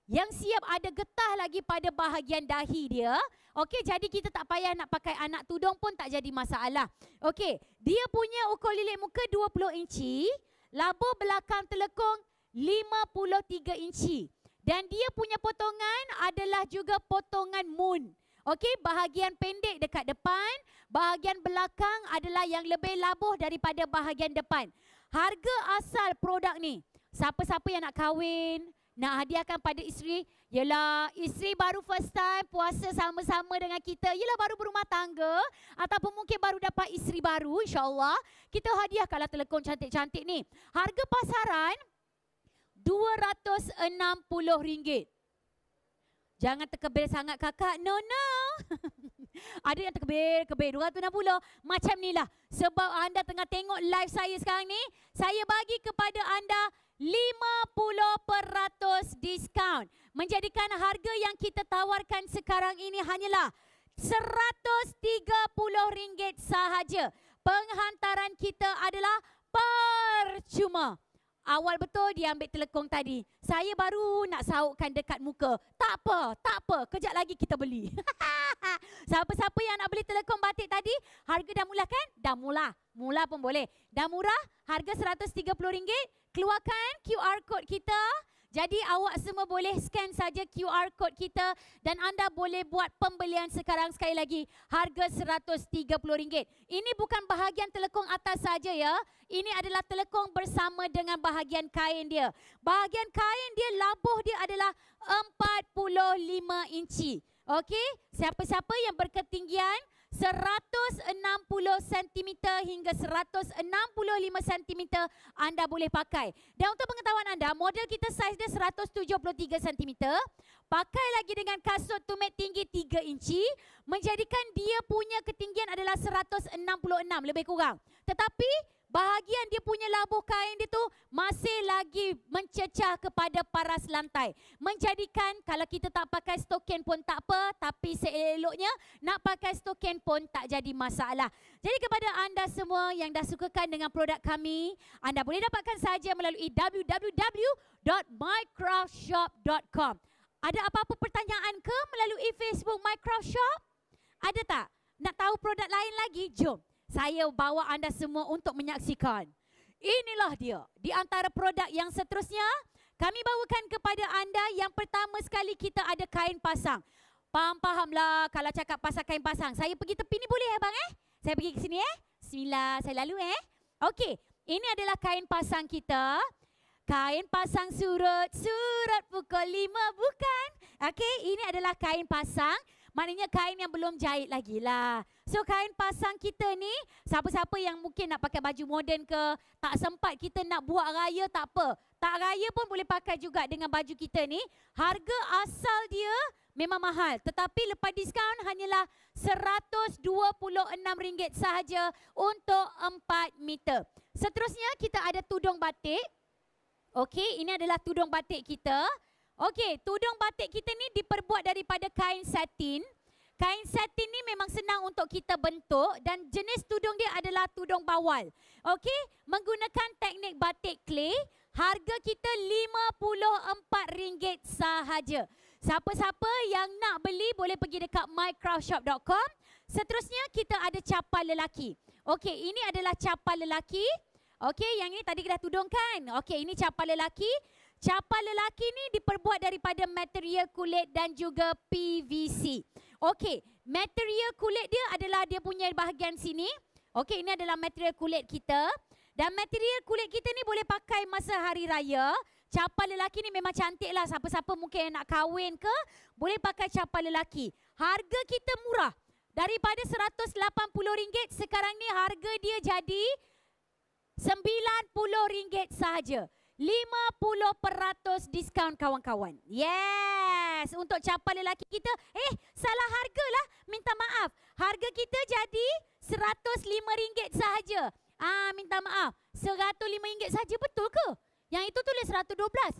yang siap ada getah lagi pada bahagian dahi dia. Okey, jadi kita tak payah nak pakai anak tudung pun tak jadi masalah. Okey, dia punya ukur lilit muka 20 inci, labuh belakang telekong 53 inci. Dan dia punya potongan adalah juga potongan moon. Okey, bahagian pendek dekat depan, bahagian belakang adalah yang lebih labuh daripada bahagian depan. Harga asal produk ni, siapa-siapa yang nak kahwin, nak hadiahkan pada isteri, ialah isteri baru first time puasa sama-sama dengan kita, ialah baru berumah tangga ataupun mungkin baru dapat isteri baru, insya-Allah kita hadiahkanlah telekong cantik-cantik ni. Harga pasaran RM260. Jangan terkebir sangat kakak. No. Ada yang terkebir 260. Macam ni lah. Sebab anda tengah tengok live saya sekarang ni, saya bagi kepada anda 50% diskaun. Menjadikan harga yang kita tawarkan sekarang ini hanyalah RM130 sahaja. Penghantaran kita adalah percuma. Awal betul dia ambil telekong tadi. Saya baru nak sautkan dekat muka. Tak apa. Kejap lagi kita beli. Siapa-siapa yang nak beli telekong batik tadi, harga dah mula kan? Dah mula. Mula pun boleh. Dah murah, harga RM130. Keluarkan QR code kita. Jadi awak semua boleh scan saja QR code kita dan anda boleh buat pembelian sekarang. Sekali lagi, harga RM130. Ini bukan bahagian telekong atas saja ya. Ini adalah telekong bersama dengan bahagian kain dia. Bahagian kain dia, labuh dia adalah 45 inci. Okey, siapa-siapa yang berketinggian 160 cm hingga 165 cm anda boleh pakai. Dan untuk pengetahuan anda, model kita saiz dia 173 cm. Pakai lagi dengan kasut tumit tinggi 3 inci, menjadikan dia punya ketinggian adalah 166 lebih kurang. Tetapi bahagian dia punya labuh kain dia tu masih lagi mencecah kepada paras lantai. Menjadikan kalau kita tak pakai stokin pun tak apa, tapi seeloknya nak pakai stokin pun tak jadi masalah. Jadi kepada anda semua yang dah sukakan dengan produk kami, anda boleh dapatkan saja melalui www.mycraftshop.com. Ada apa-apa pertanyaan ke melalui Facebook Mycraft Shop? Ada tak? Nak tahu produk lain lagi? Jom. Saya bawa anda semua untuk menyaksikan. Inilah dia. Di antara produk yang seterusnya, kami bawakan kepada anda yang pertama sekali kita ada kain pasang. Faham-fahamlah kalau cakap pasal kain pasang. Saya pergi tepi ni boleh bang Saya pergi ke sini Bismillah, saya lalu Okey, ini adalah kain pasang kita. Kain pasang surut pukul 5 bukan? Okey, ini adalah kain pasang. Maknanya kain yang belum jahit lagi lah. So kain pasang kita ni, siapa-siapa yang mungkin nak pakai baju moden ke, tak sempat kita nak buat raya, tak apa. Tak raya pun boleh pakai juga dengan baju kita ni. Harga asal dia memang mahal. Tetapi lepas diskaun hanyalah RM126 sahaja untuk 4 meter. Seterusnya kita ada tudung batik. Okey, ini adalah tudung batik kita. Okey, tudung batik kita ni diperbuat daripada kain satin. Kain satin ni memang senang untuk kita bentuk dan jenis tudung dia adalah tudung bawal. Okey, menggunakan teknik batik clay, harga kita RM54 sahaja. Siapa-siapa yang nak beli boleh pergi dekat mycraftshop.com. Seterusnya kita ada capal lelaki. Okey, ini adalah capal lelaki. Okey, yang ini tadi kita tudung kan? Okey, ini capal lelaki. Capal lelaki ni diperbuat daripada material kulit dan juga PVC. Okey, material kulit dia adalah dia punya bahagian sini. Okey, ini adalah material kulit kita. Dan material kulit kita ni boleh pakai masa hari raya. Capal lelaki ni memang cantik lah. Siapa-siapa mungkin yang nak kahwin ke, boleh pakai capal lelaki. Harga kita murah. Daripada RM180, sekarang ni harga dia jadi RM90 sahaja. 50% diskaun kawan-kawan. Yes, untuk capal lelaki kita. Salah harga lah. Minta maaf. Harga kita jadi RM105 sahaja. Minta maaf. RM105 sahaja, betul ke? Yang itu tulis RM112.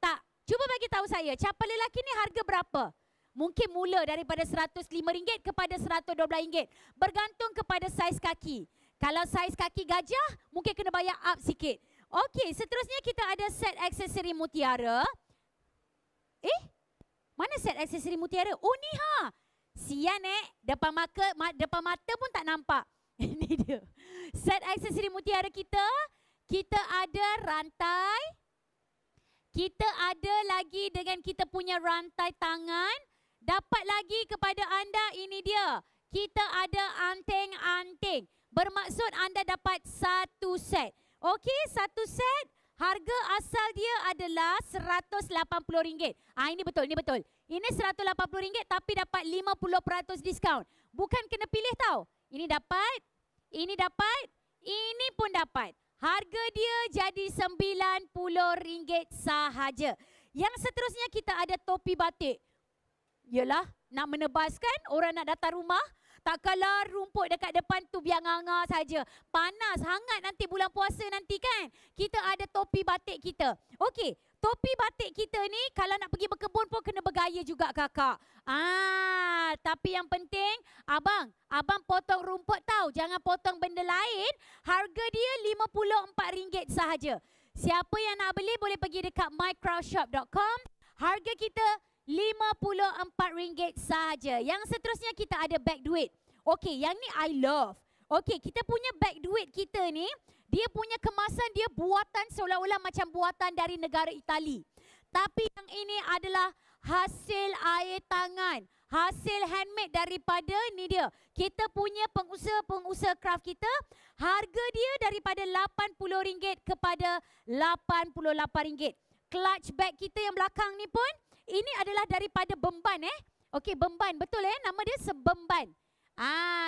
Tak. Cuba bagi tahu saya, capal lelaki ni harga berapa? Mungkin mula daripada RM105 kepada RM112. Bergantung kepada saiz kaki. Kalau saiz kaki gajah, mungkin kena bayar up sikit. Okey, seterusnya kita ada set aksesori mutiara. Mana set aksesori mutiara? Oh ni Sian depan mata pun tak nampak. Ini dia. Set aksesori mutiara kita. Kita ada rantai. Kita ada lagi dengan kita punya rantai tangan. Dapat lagi kepada anda, ini dia. Kita ada anting-anting. Bermaksud anda dapat satu set. Okey, satu set. Harga asal dia adalah RM180. Ini betul, ini betul. Ini RM180 tapi dapat 50% diskaun. Bukan kena pilih tau. Ini dapat, ini dapat, ini pun dapat. Harga dia jadi RM90 sahaja. Yang seterusnya kita ada topi batik. Yalah, nak menebaskan orang nak datang rumah. Tak kalah rumput dekat depan tu biar nganga saja. Panas, hangat nanti bulan puasa nanti kan. Kita ada topi batik kita. Okey, topi batik kita ni kalau nak pergi berkebun pun kena bergaya juga kakak. Tapi yang penting, abang potong rumput tau. Jangan potong benda lain. Harga dia RM54 sahaja. Siapa yang nak beli boleh pergi dekat mycraftshop.com. Harga kita RM54 sahaja. Yang seterusnya kita ada beg duit. Okey, yang ni I love. Okey, kita punya beg duit kita ni, dia punya kemasan dia buatan seolah-olah macam buatan dari negara Itali. Tapi yang ini adalah hasil air tangan, hasil handmade daripada ni dia. Kita punya pengusaha-pengusaha craft kita, harga dia daripada RM80 kepada RM88. Clutch bag kita yang belakang ni pun, ini adalah daripada Bemban Okey, Bemban, betul nama dia Sebemban.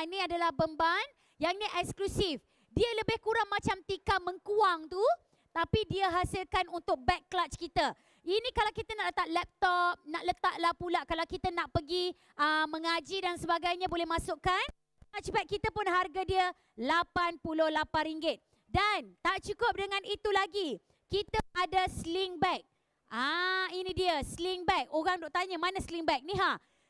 Ini adalah Bemban, yang ni eksklusif. Dia lebih kurang macam tikar mengkuang tu, tapi dia hasilkan untuk bag clutch kita. Ini kalau kita nak letak laptop, nak letaklah pula kalau kita nak pergi mengaji dan sebagainya, boleh masukkan. Clutch bag kita pun harga dia RM88. Dan tak cukup dengan itu lagi, kita ada sling bag. Ini dia sling bag. Orang duk tanya mana sling bag ni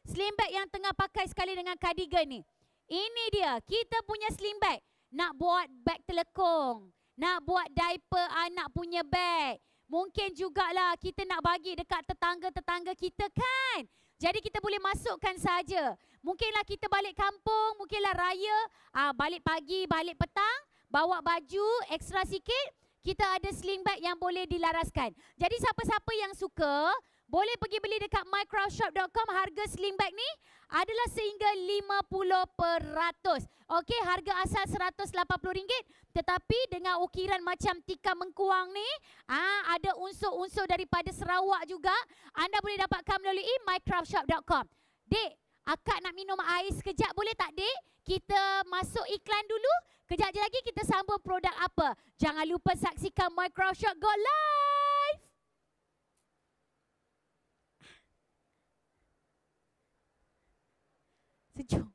sling bag yang tengah pakai sekali dengan cardigan ni. Ini dia, kita punya sling bag. Nak buat bag telekong, nak buat diaper anak punya bag. Mungkin jugalah kita nak bagi dekat tetangga-tetangga kita kan. Jadi kita boleh masukkan saja. Mungkinlah kita balik kampung, mungkinlah raya, balik pagi, balik petang, bawa baju ekstra sikit, kita ada sling bag yang boleh dilaraskan. Jadi siapa-siapa yang suka, boleh pergi beli dekat mycraftshop.com. Harga sling bag ni adalah sehingga 50%. Okey, harga asal RM180, tetapi dengan ukiran macam tikar mengkuang ni, ada unsur-unsur daripada Sarawak juga. Anda boleh dapatkan melalui mycraftshop.com. Dek, akak nak minum air sekejap boleh tak, Dek? Kita masuk iklan dulu. Kejap je lagi kita sambung produk apa. Jangan lupa saksikan Mycraftshop Go Live. Sejuk.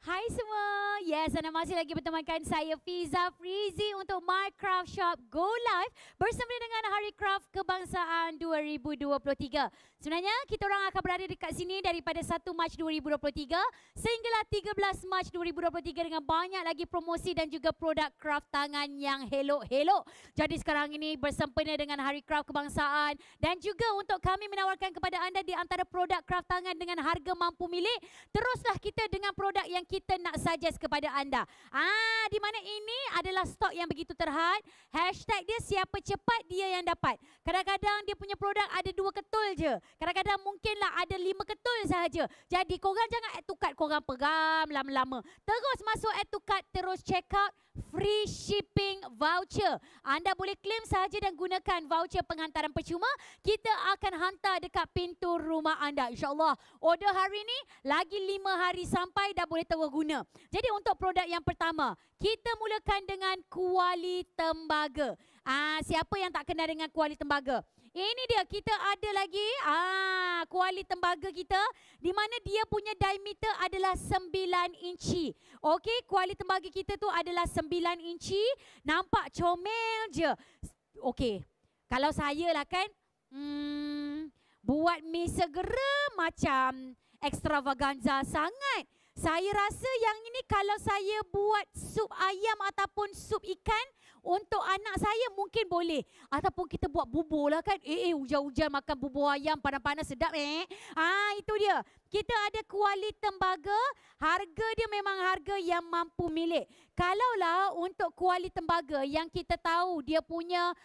Hai semua. Yes, anda masih lagi bertemankan saya Fiza Frizi untuk My Craft Shop Go Live bersama dengan Hari Craft Kebangsaan 2023. Sebenarnya kita orang akan berada dekat sini daripada 1 Mac 2023 sehinggalah 13 Mac 2023 dengan banyak lagi promosi dan juga produk craft tangan yang helok-helok. Jadi sekarang ini bersempena dengan Hari Craft Kebangsaan dan juga untuk kami menawarkan kepada anda di antara produk craft tangan dengan harga mampu milik, teruslah kita dengan produk yang kita nak suggest kepada anda. Di mana ini adalah stok yang begitu terhad. Hashtag dia siapa cepat dia yang dapat. Kadang-kadang dia punya produk ada 2 ketul je. Kadang-kadang mungkinlah ada 5 ketul sahaja. Jadi korang jangan add to cart, korang pegang lama-lama. Terus masuk add to cart, terus check out free shipping voucher. Anda boleh claim sahaja dan gunakan voucher penghantaran percuma. Kita akan hantar dekat pintu rumah anda. InsyaAllah order hari ni lagi 5 hari sampai dah boleh terus guna. Jadi untuk produk yang pertama, kita mulakan dengan kuali tembaga. Siapa yang tak kenal dengan kuali tembaga? Ini dia, kita ada lagi kuali tembaga kita di mana dia punya diameter adalah 9 inci. Okey, kuali tembaga kita tu adalah 9 inci. Nampak comel je. Okey, kalau saya lah kan, buat mi segera macam extravaganza sangat. Saya rasa yang ini kalau saya buat sup ayam ataupun sup ikan untuk anak saya mungkin boleh. Ataupun kita buat bubur lah kan. Hujan-hujan makan bubur ayam panas-panas sedap itu dia. Kita ada kuali tembaga. Harga dia memang harga yang mampu milik. Kalaulah untuk kuali tembaga yang kita tahu dia punya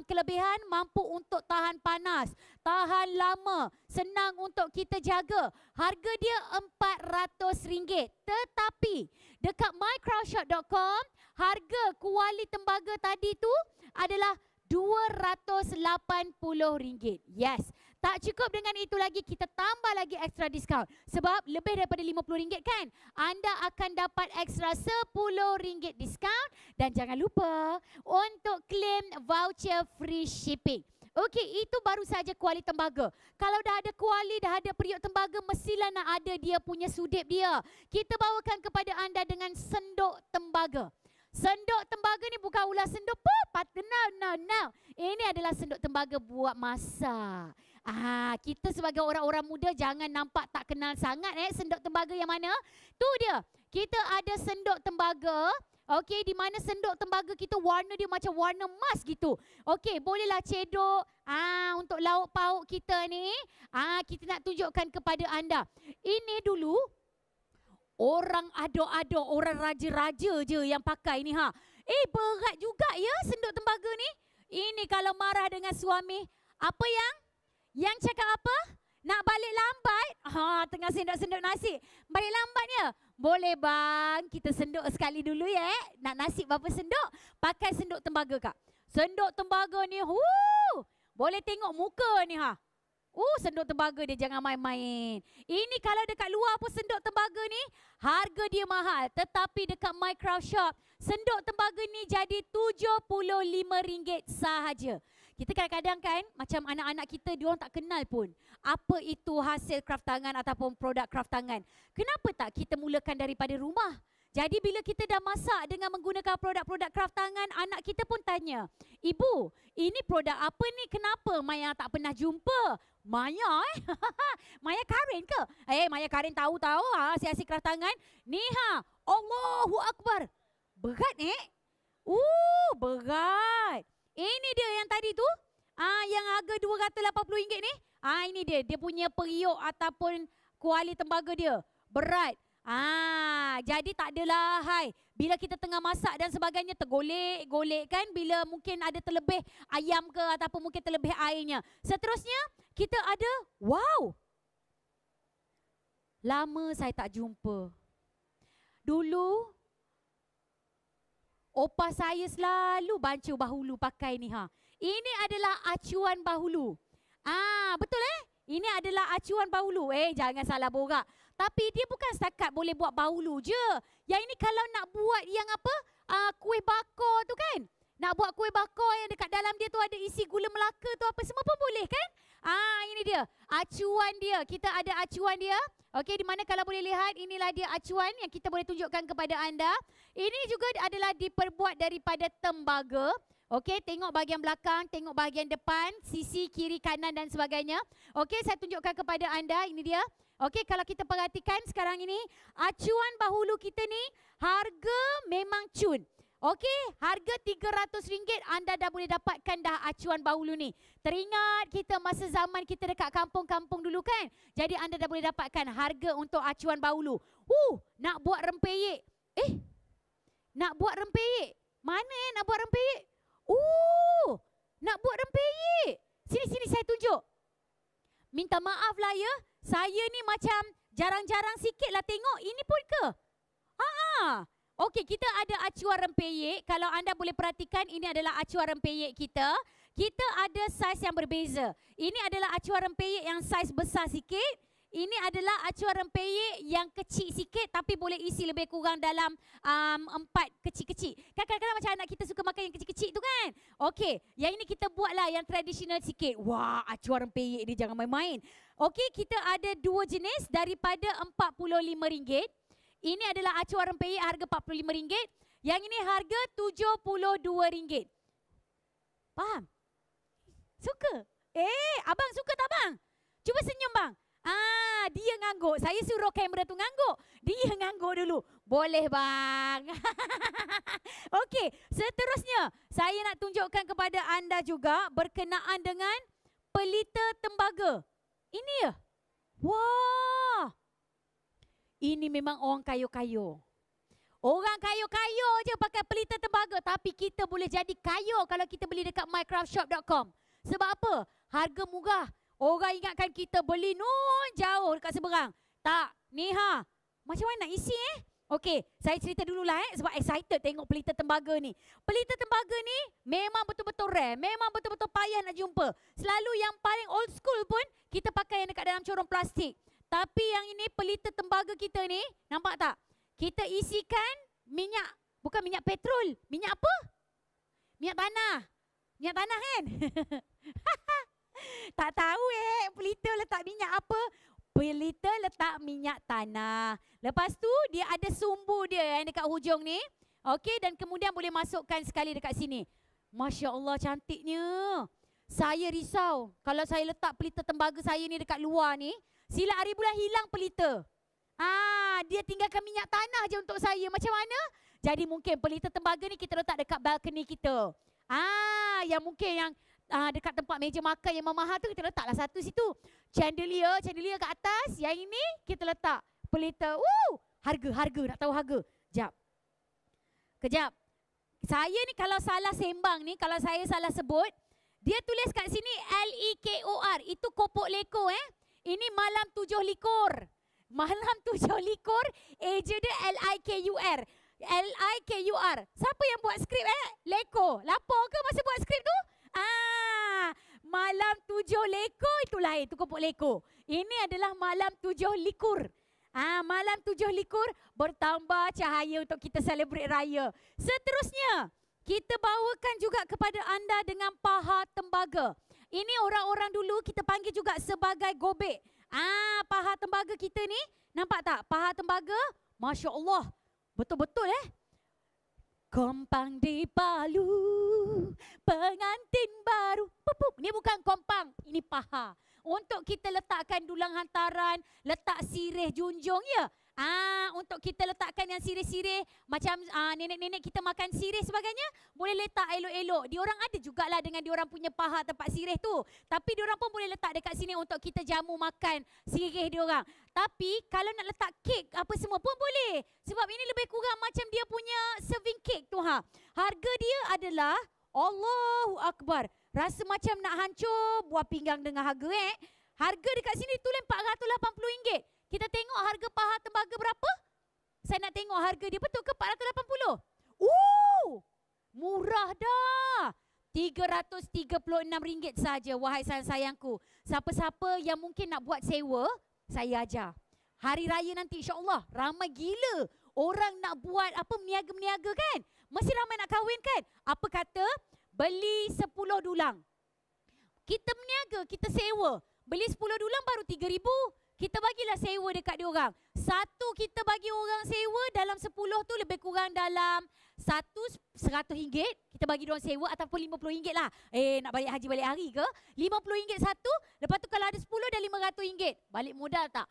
kelebihan mampu untuk tahan panas, tahan lama, senang untuk kita jaga. Harga dia RM400. Tetapi dekat mycraftshop.com harga kuali tembaga tadi tu adalah RM280. Yes. Tak cukup dengan itu lagi, kita tambah lagi extra diskaun. Sebab lebih daripada RM50 kan? Anda akan dapat extra RM10 diskaun. Dan jangan lupa untuk claim voucher free shipping. Okey, itu baru saja kuali tembaga. Kalau dah ada kuali, dah ada periuk tembaga, mestilah nak ada dia punya sudip dia. Kita bawakan kepada anda dengan sendok tembaga. Sendok tembaga ni bukan ulas sendok no. Ini adalah sendok tembaga buat masak. Kita sebagai orang-orang muda jangan nampak tak kenal sangat sendok tembaga yang mana. Tu dia. Kita ada sendok tembaga. Okey, di mana sendok tembaga kita warna dia macam warna emas gitu. Okey, bolehlah cedok untuk lauk pauk kita ni. Kita nak tunjukkan kepada anda. Ini dulu orang ado-ado, orang raja-raja je yang pakai ni berat juga ya sendok tembaga ni. Ini kalau marah dengan suami, apa yang cakap apa? Nak balik lambat? Tengah sendok-sendok nasi. Balik lambatnya? Boleh bang, kita sendok sekali dulu ya. Nak nasi berapa sendok? Pakai sendok tembaga kak. Sendok tembaga ni, boleh tengok muka ni sendok tembaga dia jangan main-main. Ini kalau dekat luar pun sendok tembaga ni, harga dia mahal. Tetapi dekat My Craft Shop, sendok tembaga ni jadi RM75 sahaja. Kita kadang-kadang kan, macam anak-anak kita, diorang tak kenal pun apa itu hasil craft tangan ataupun produk craft tangan. Kenapa tak kita mulakan daripada rumah? Jadi bila kita dah masak dengan menggunakan produk-produk craft tangan, anak kita pun tanya, "Ibu, ini produk apa ni? Kenapa Maya tak pernah jumpa?" Maya Maya Karin ke? Maya Karin tahu-tahu asyik-asyik craft tangan. Ni Allahu Akbar. Berat berat. Ini dia yang tadi tu. Yang harga RM280 ni. Ini dia punya periuk ataupun kuali tembaga dia. Berat. Jadi tak adalah bila kita tengah masak dan sebagainya tergolek-golek kan, bila mungkin ada terlebih ayam ke ataupun mungkin terlebih airnya. Seterusnya kita ada lama saya tak jumpa. Dulu opa saya selalu bancuh bahulu pakai ni Ini adalah acuan bahulu. Betul Ini adalah acuan bahulu. Jangan salah borak. Tapi dia bukan setakat boleh buat bahulu je. Yang ini kalau nak buat yang kuih bakar tu kan. Nak buat kuih bakar yang dekat dalam dia tu ada isi gula Melaka tu apa semua pun boleh kan? Ini dia. Acuan dia. Kita ada acuan dia. Okey, di mana kalau boleh lihat inilah dia acuan yang kita boleh tunjukkan kepada anda. Ini juga adalah diperbuat daripada tembaga. Okey, tengok bahagian belakang, tengok bahagian depan, sisi kiri, kanan dan sebagainya. Okey, saya tunjukkan kepada anda. Ini dia. Okey, kalau kita perhatikan sekarang ini, acuan bahulu kita ni harga memang cun. Okey, harga RM300 anda dah boleh dapatkan dah acuan bahulu ni. Teringat kita masa zaman kita dekat kampung-kampung dulu kan? Jadi anda dah boleh dapatkan harga untuk acuan bahulu. Nak buat rempeyek. Nak buat rempeyek. Mana nak buat rempeyek? Nak buat rempeyek. Sini saya tunjuk. Minta maaf lah ya. Saya ni macam jarang-jarang sikit lah tengok. Ini pun ke? Okey, kita ada acuan rempeyek. Kalau anda boleh perhatikan, ini adalah acuan rempeyek kita. Kita ada saiz yang berbeza. Ini adalah acuan rempeyek yang saiz besar sikit. Ini adalah acuan rempeyek yang kecil sikit tapi boleh isi lebih kurang dalam 4 kecil-kecil. Kan kadang-kadang macam anak kita suka makan yang kecil-kecil tu kan? Okey, yang ini kita buatlah yang tradisional sikit. Wah, acuan rempeyek ni jangan main-main. Okey, kita ada 2 jenis daripada RM45. Ini adalah acuan rempeyek harga RM45. Yang ini harga RM72. Faham? Suka? Abang suka tak bang? Cuba senyum bang. Dia ngangguk. Saya suruh kamera tu ngangguk. Dia ngangguk dulu. Boleh bang. Okey, seterusnya saya nak tunjukkan kepada anda juga berkenaan dengan pelita tembaga. Ini ya? Wah. Ini memang orang kayo-kayo. Orang kayo-kayo je pakai pelita tembaga. Tapi kita boleh jadi kayo kalau kita beli dekat mycraftshop.com. Sebab apa? Harga murah. Orang ingatkan kita beli jauh dekat seberang. Tak. Ni macam mana nak isi Okey, saya cerita dululah sebab excited tengok pelita tembaga ni. Pelita tembaga ni memang betul-betul rare. Memang betul-betul payah nak jumpa. Selalu yang paling old school pun kita pakai yang dekat dalam corong plastik. Tapi yang ini pelita tembaga kita ni, nampak tak? Kita isikan minyak, bukan minyak petrol. Minyak apa? Minyak tanah. Minyak tanah kan? Tak tahu pelita letak minyak apa? Pelita letak minyak tanah. Lepas tu dia ada sumbu dia yang dekat hujung ni. Okey, dan kemudian boleh masukkan sekali dekat sini. Masya Allah cantiknya. Saya risau kalau saya letak pelita tembaga saya ni dekat luar ni, silap hari bulan hilang pelita. Dia tinggalkan minyak tanah je untuk saya. Macam mana? Jadi mungkin pelita tembaga ni kita letak dekat balkoni kita. Yang mungkin yang dekat tempat meja makan yang mahal tu kita letaklah satu situ. Chandelier kat atas. Yang ini kita letak pelita. Harga, nak tahu harga. Kejap. Saya ni kalau salah sembang ni, kalau saya salah sebut, dia tulis kat sini LEKOR. Itu kopok leko Ini malam 7 likur. Malam 7 likur. Eja dia LIKUR. LIKUR. Siapa yang buat skrip Leko. Lapor ke masa buat skrip tu? Malam 7 leko itu lain, itu kopok leko. Ini adalah malam 7 likur. Malam 7 likur bertambah cahaya untuk kita celebrate raya. Seterusnya, kita bawakan juga kepada anda dengan paha tembaga. Ini orang-orang dulu kita panggil juga sebagai gobek. Paha tembaga kita ni, nampak tak? Paha tembaga, Masya Allah. Betul-betul Kompang di Palu, pengantin baru. Pup. Ni bukan kompang, ini paha. Untuk kita letakkan dulang hantaran, letak sirih junjung ya. Untuk kita letakkan yang sirih-sirih, macam nenek-nenek kita makan sirih sebagainya, boleh letak elok-elok. Diorang ada jugalah dengan diorang punya paha tempat sirih tu. Tapi diorang pun boleh letak dekat sini untuk kita jamu makan sirih diorang. Tapi kalau nak letak kek apa semua pun boleh. Sebab ini lebih kurang macam dia punya serving cake tu Harga dia adalah Allahu Akbar. Rasa macam nak hancur buah pinggang dengan harga Harga dekat sini tulis RM480. Kita tengok harga paha tembaga berapa? Saya nak tengok harga dia. Betul ke RM480? Murah dah. RM336 saja, wahai sayang-sayangku. Siapa-siapa yang mungkin nak buat sewa, saya ajar. Hari raya nanti insya-Allah ramai gila orang nak buat apa meniaga-meniaga kan? Mesti ramai nak kahwin kan? Apa kata? Beli 10 dulang. Kita berniaga, kita sewa. Beli 10 dulang baru 3,000. Kita bagilah sewa dekat dia orang. Satu kita bagi orang sewa dalam 10 tu lebih kurang dalam RM100. Kita bagi dia orang sewa ataupun RM50 lah. Nak balik haji balik hari ke? RM50 satu. Lepas tu kalau ada 10 dah RM500. Balik modal tak?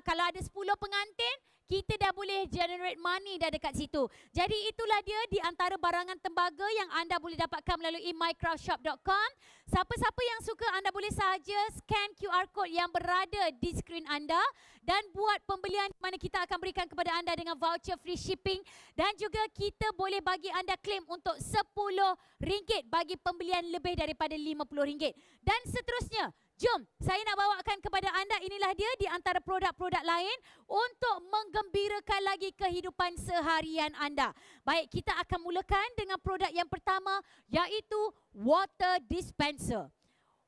Kalau ada 10 pengantin, kita dah boleh generate money dah dekat situ. Jadi itulah dia di antara barangan tembaga yang anda boleh dapatkan melalui mycraftshop.com. Siapa-siapa yang suka, anda boleh sahaja scan QR code yang berada di skrin anda dan buat pembelian di mana kita akan berikan kepada anda dengan voucher free shipping dan juga kita boleh bagi anda claim untuk RM10 bagi pembelian lebih daripada RM50. Dan seterusnya, jom saya nak bawakan kepada anda, inilah dia di antara produk-produk lain untuk menggembirakan lagi kehidupan seharian anda. Baik, kita akan mulakan dengan produk yang pertama iaitu water dispenser.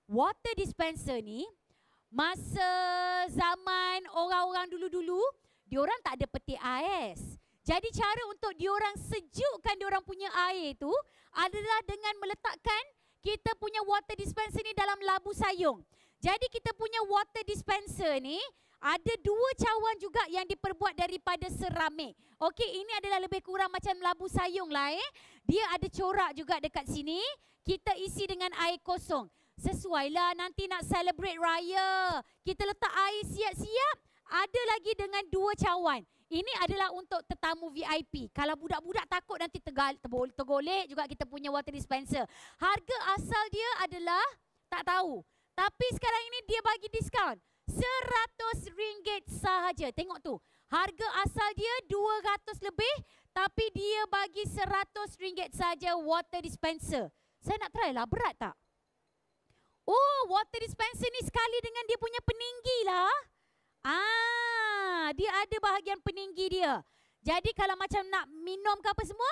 Water dispenser ni masa zaman orang-orang dulu-dulu, diorang tak ada peti ais. Jadi cara untuk diorang sejukkan diorang punya air tu adalah dengan meletakkan kita punya water dispenser ni dalam labu sayung. Jadi kita punya water dispenser ni ada 2 cawan juga yang diperbuat daripada seramik. Okey, ini adalah lebih kurang macam labu sayung lah Dia ada corak juga dekat sini. Kita isi dengan air kosong. Sesuailah nanti nak celebrate raya. Kita letak air siap-siap. Ada lagi dengan 2 cawan. Ini adalah untuk tetamu VIP. Kalau budak-budak takut nanti tergolek juga kita punya water dispenser. Harga asal dia adalah tak tahu. Tapi sekarang ini dia bagi diskaun RM100 sahaja. Tengok tu. Harga asal dia 200 lebih. Tapi dia bagi RM100 sahaja water dispenser. Saya nak try lah, berat tak? Oh, water dispenser ni sekali dengan dia punya peninggi lah. Dia ada bahagian peninggi dia. Jadi kalau macam nak minum ke apa semua,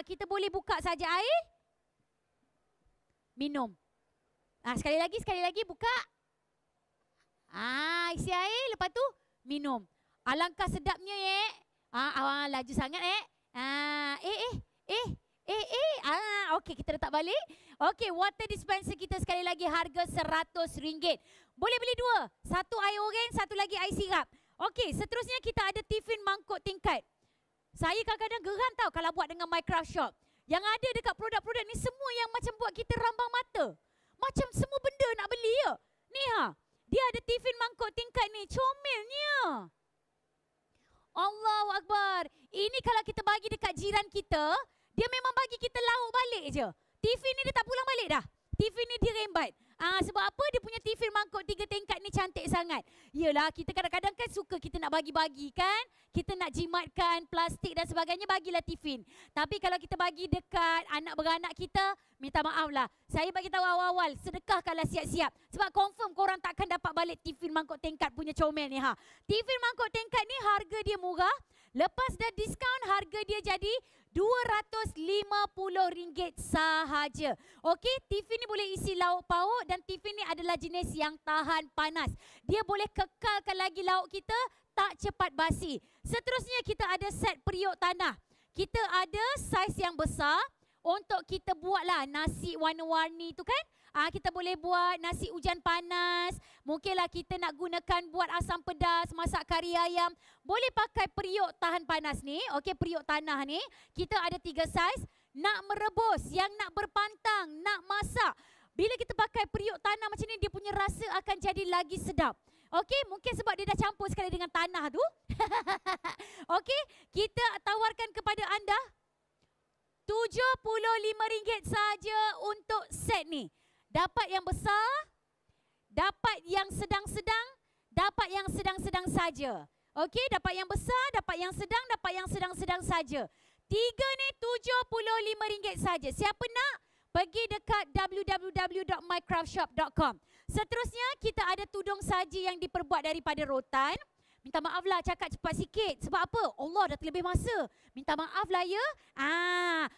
kita boleh buka saja air. Minum. Sekali lagi buka. Isi air, lepas tu minum. Alangkah sedapnya laju sangat okey, kita letak balik. Okey, water dispenser kita sekali lagi harga RM100. Boleh beli 2. Satu air oranye, satu lagi air sirap. Okey, seterusnya kita ada tiffin mangkuk tingkat. Saya kadang-kadang geram tau kalau buat dengan Mycraft Shop. Yang ada dekat produk-produk ni semua yang macam buat kita rambang mata. Macam semua benda nak beli ya. Ni dia ada tiffin mangkuk tingkat ni, comelnya. Allahu Akbar. Ini kalau kita bagi dekat jiran kita, dia memang bagi kita lauk balik je. Tiffin ni dia tak pulang balik dah. Tiffin ni dia rembat. Sebab apa? Dia punya tiffin mangkuk 3 tingkat ni cantik sangat. Yelah, kita kadang-kadang kan suka kita nak bagi-bagi kan. Kita nak jimatkan plastik dan sebagainya, bagilah tiffin. Tapi kalau kita bagi dekat anak beranak kita, minta maaf lah. Saya bagi tahu awal-awal, sedekahkanlah siap-siap. Sebab confirm korang takkan dapat balik tiffin mangkuk tingkat punya comel ni. Tiffin mangkuk tingkat ni harga dia murah. Lepas dah diskaun, harga dia jadi RM250 sahaja. Okey, tiffin ni boleh isi lauk pauk dan tiffin ni adalah jenis yang tahan panas. Dia boleh kekalkan lagi lauk kita tak cepat basi. Seterusnya kita ada set periuk tanah. Kita ada saiz yang besar untuk kita buatlah nasi warna-warni tu kan. Kita boleh buat nasi hujan panas. Mungkinlah kita nak gunakan buat asam pedas, masak kari ayam. Boleh pakai periuk tahan panas ni. Okey, periuk tanah ni. Kita ada 3 saiz. Nak merebus, yang nak berpantang, nak masak. Bila kita pakai periuk tanah macam ni, dia punya rasa akan jadi lagi sedap. Okey, mungkin sebab dia dah campur sekali dengan tanah tu. Okey, kita tawarkan kepada anda RM75 saja untuk set ni. Dapat yang besar, dapat yang sedang-sedang, dapat yang sedang-sedang saja. Okey, dapat yang besar, dapat yang sedang, dapat yang sedang-sedang saja. 3 ni RM75 saja. Siapa nak? Pergi dekat www.mycraftshop.com. Seterusnya kita ada tudung saji yang diperbuat daripada rotan. Minta maaf lah cakap cepat sikit. Sebab apa? Allah dah terlebih masa. Minta maaf lah ya.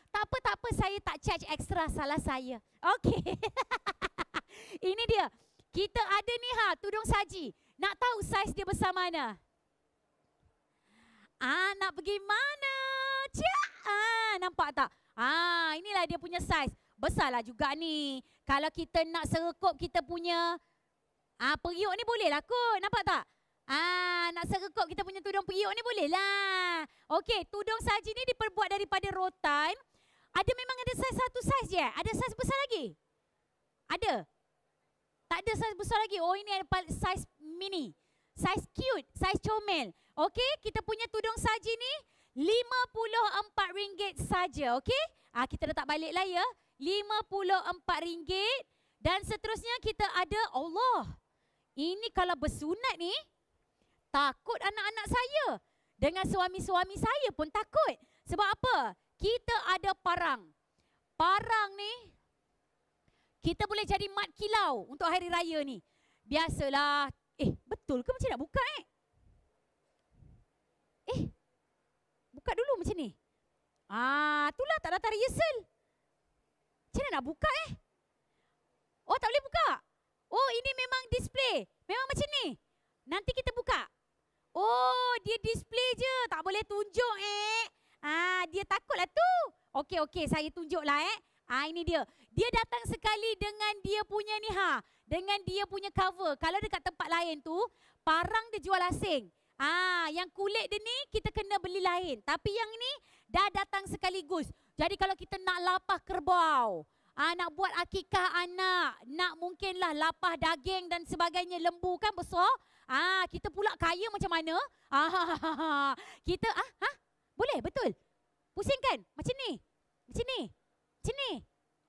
Tak apa, saya tak charge extra, salah saya. Okey. Ini dia. Kita ada ni tudung saji. Nak tahu saiz dia besar mana? Nak pergi mana? Cik. Nampak tak? Inilah dia punya saiz. Besarlah juga ni. Kalau kita nak serekup kita punya periuk ni boleh lah kot. Nampak tak? Nak serekup kita punya tudung periuk ni boleh lah. Okey, tudung saji ni diperbuat daripada rotan. Memang ada saiz satu saiz je? Ada saiz besar lagi? Ada? Tak ada saiz besar lagi. Oh, ini ada saiz mini. Saiz cute, saiz comel. Okey, kita punya tudung saji ni RM54 saja. Okey? Kita letak balik lah ya. RM54. Dan seterusnya kita ada, Allah. Ini kalau bersunat ni, takut anak-anak saya. Dengan suami-suami saya pun takut. Sebab apa? Kita ada parang. Parang ni, kita boleh jadi mat kilau untuk hari raya ni. Biasalah. Betul ke macam nak buka buka dulu macam ni. Itulah tak datang rehearsal. Macam mana nak buka Oh, tak boleh buka. Oh, ini memang display. Memang macam ni. Nanti kita buka. Oh, dia display je. Tak boleh tunjuk dia takutlah tu. Okey, saya tunjuklah ini dia. Dia datang sekali dengan dia punya ni dengan dia punya cover. Kalau dekat tempat lain tu, parang dia jual asing. Yang kulit dia ni kita kena beli lain. Tapi yang ni dah datang sekaligus. Jadi kalau kita nak lapah kerbau, nak buat akikah anak, nak mungkinlah lapah daging dan sebagainya, lembu kan besar. Kita pula kaya macam mana? Kita boleh betul. Pusing kan? Macam ni. Macam ni. Macam ni.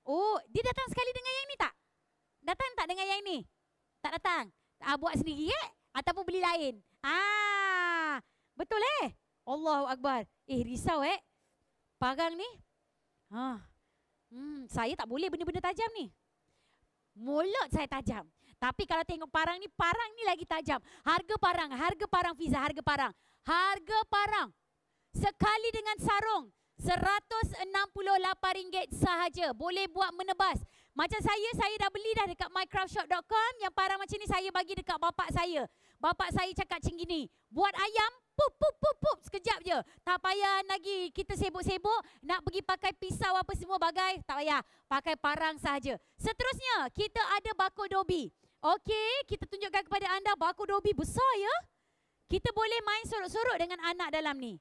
Oh, dia datang sekali dengan yang ni tak? Datang tak dengan yang ni? Tak datang. Buat sendiri ataupun beli lain. Betul Allahu Akbar. Risau parang ni. Saya tak boleh benda-benda tajam ni. Mulut saya tajam. Tapi kalau tengok parang ni lagi tajam. Harga parang Fiza, harga parang. Sekali dengan sarung RM168 sahaja. Boleh buat menebas. Macam saya dah beli dah dekat mycraftshop.com. Yang parang macam ni saya bagi dekat bapak saya. Bapak saya cakap macam gini, buat ayam, pup, sekejap je. Tak payah lagi kita sibuk-sibuk nak pergi pakai pisau apa semua bagai. Tak payah, pakai parang sahaja. Seterusnya, kita ada bako dobi. Okey, kita tunjukkan kepada anda bako dobi besar ya. Kita boleh main sorok-sorok dengan anak dalam ni.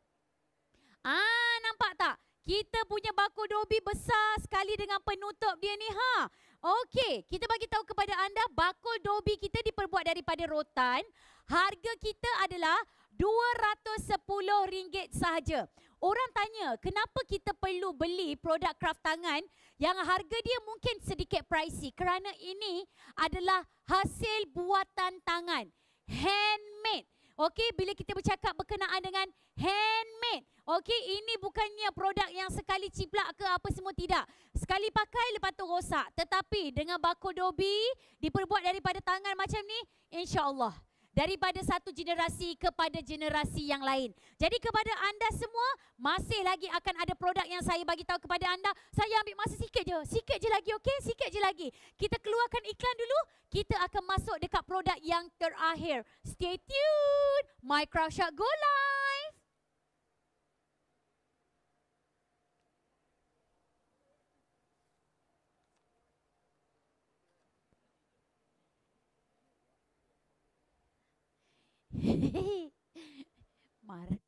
Nampak tak? Kita punya bako dobi besar sekali dengan penutup dia ni Okey, kita bagi tahu kepada anda bakul dobi kita diperbuat daripada rotan. Harga kita adalah RM210 sahaja. Orang tanya, kenapa kita perlu beli produk craft tangan yang harga dia mungkin sedikit pricey? Kerana ini adalah hasil buatan tangan. Handmade. Okey, bila kita bercakap berkenaan dengan handmade. Okey, ini bukannya produk yang sekali ciplak ke apa semua, tidak. Sekali pakai lepas tu rosak. Tetapi dengan bako dobi diperbuat daripada tangan macam ni, insya-Allah. Daripada satu generasi kepada generasi yang lain. Jadi kepada anda semua, masih lagi akan ada produk yang saya bagi tahu kepada anda. Saya ambil masa sikit je lagi, okey? Sikit je lagi. Kita keluarkan iklan dulu, kita akan masuk dekat produk yang terakhir. Stay tuned. mycraftshop go live. Marah.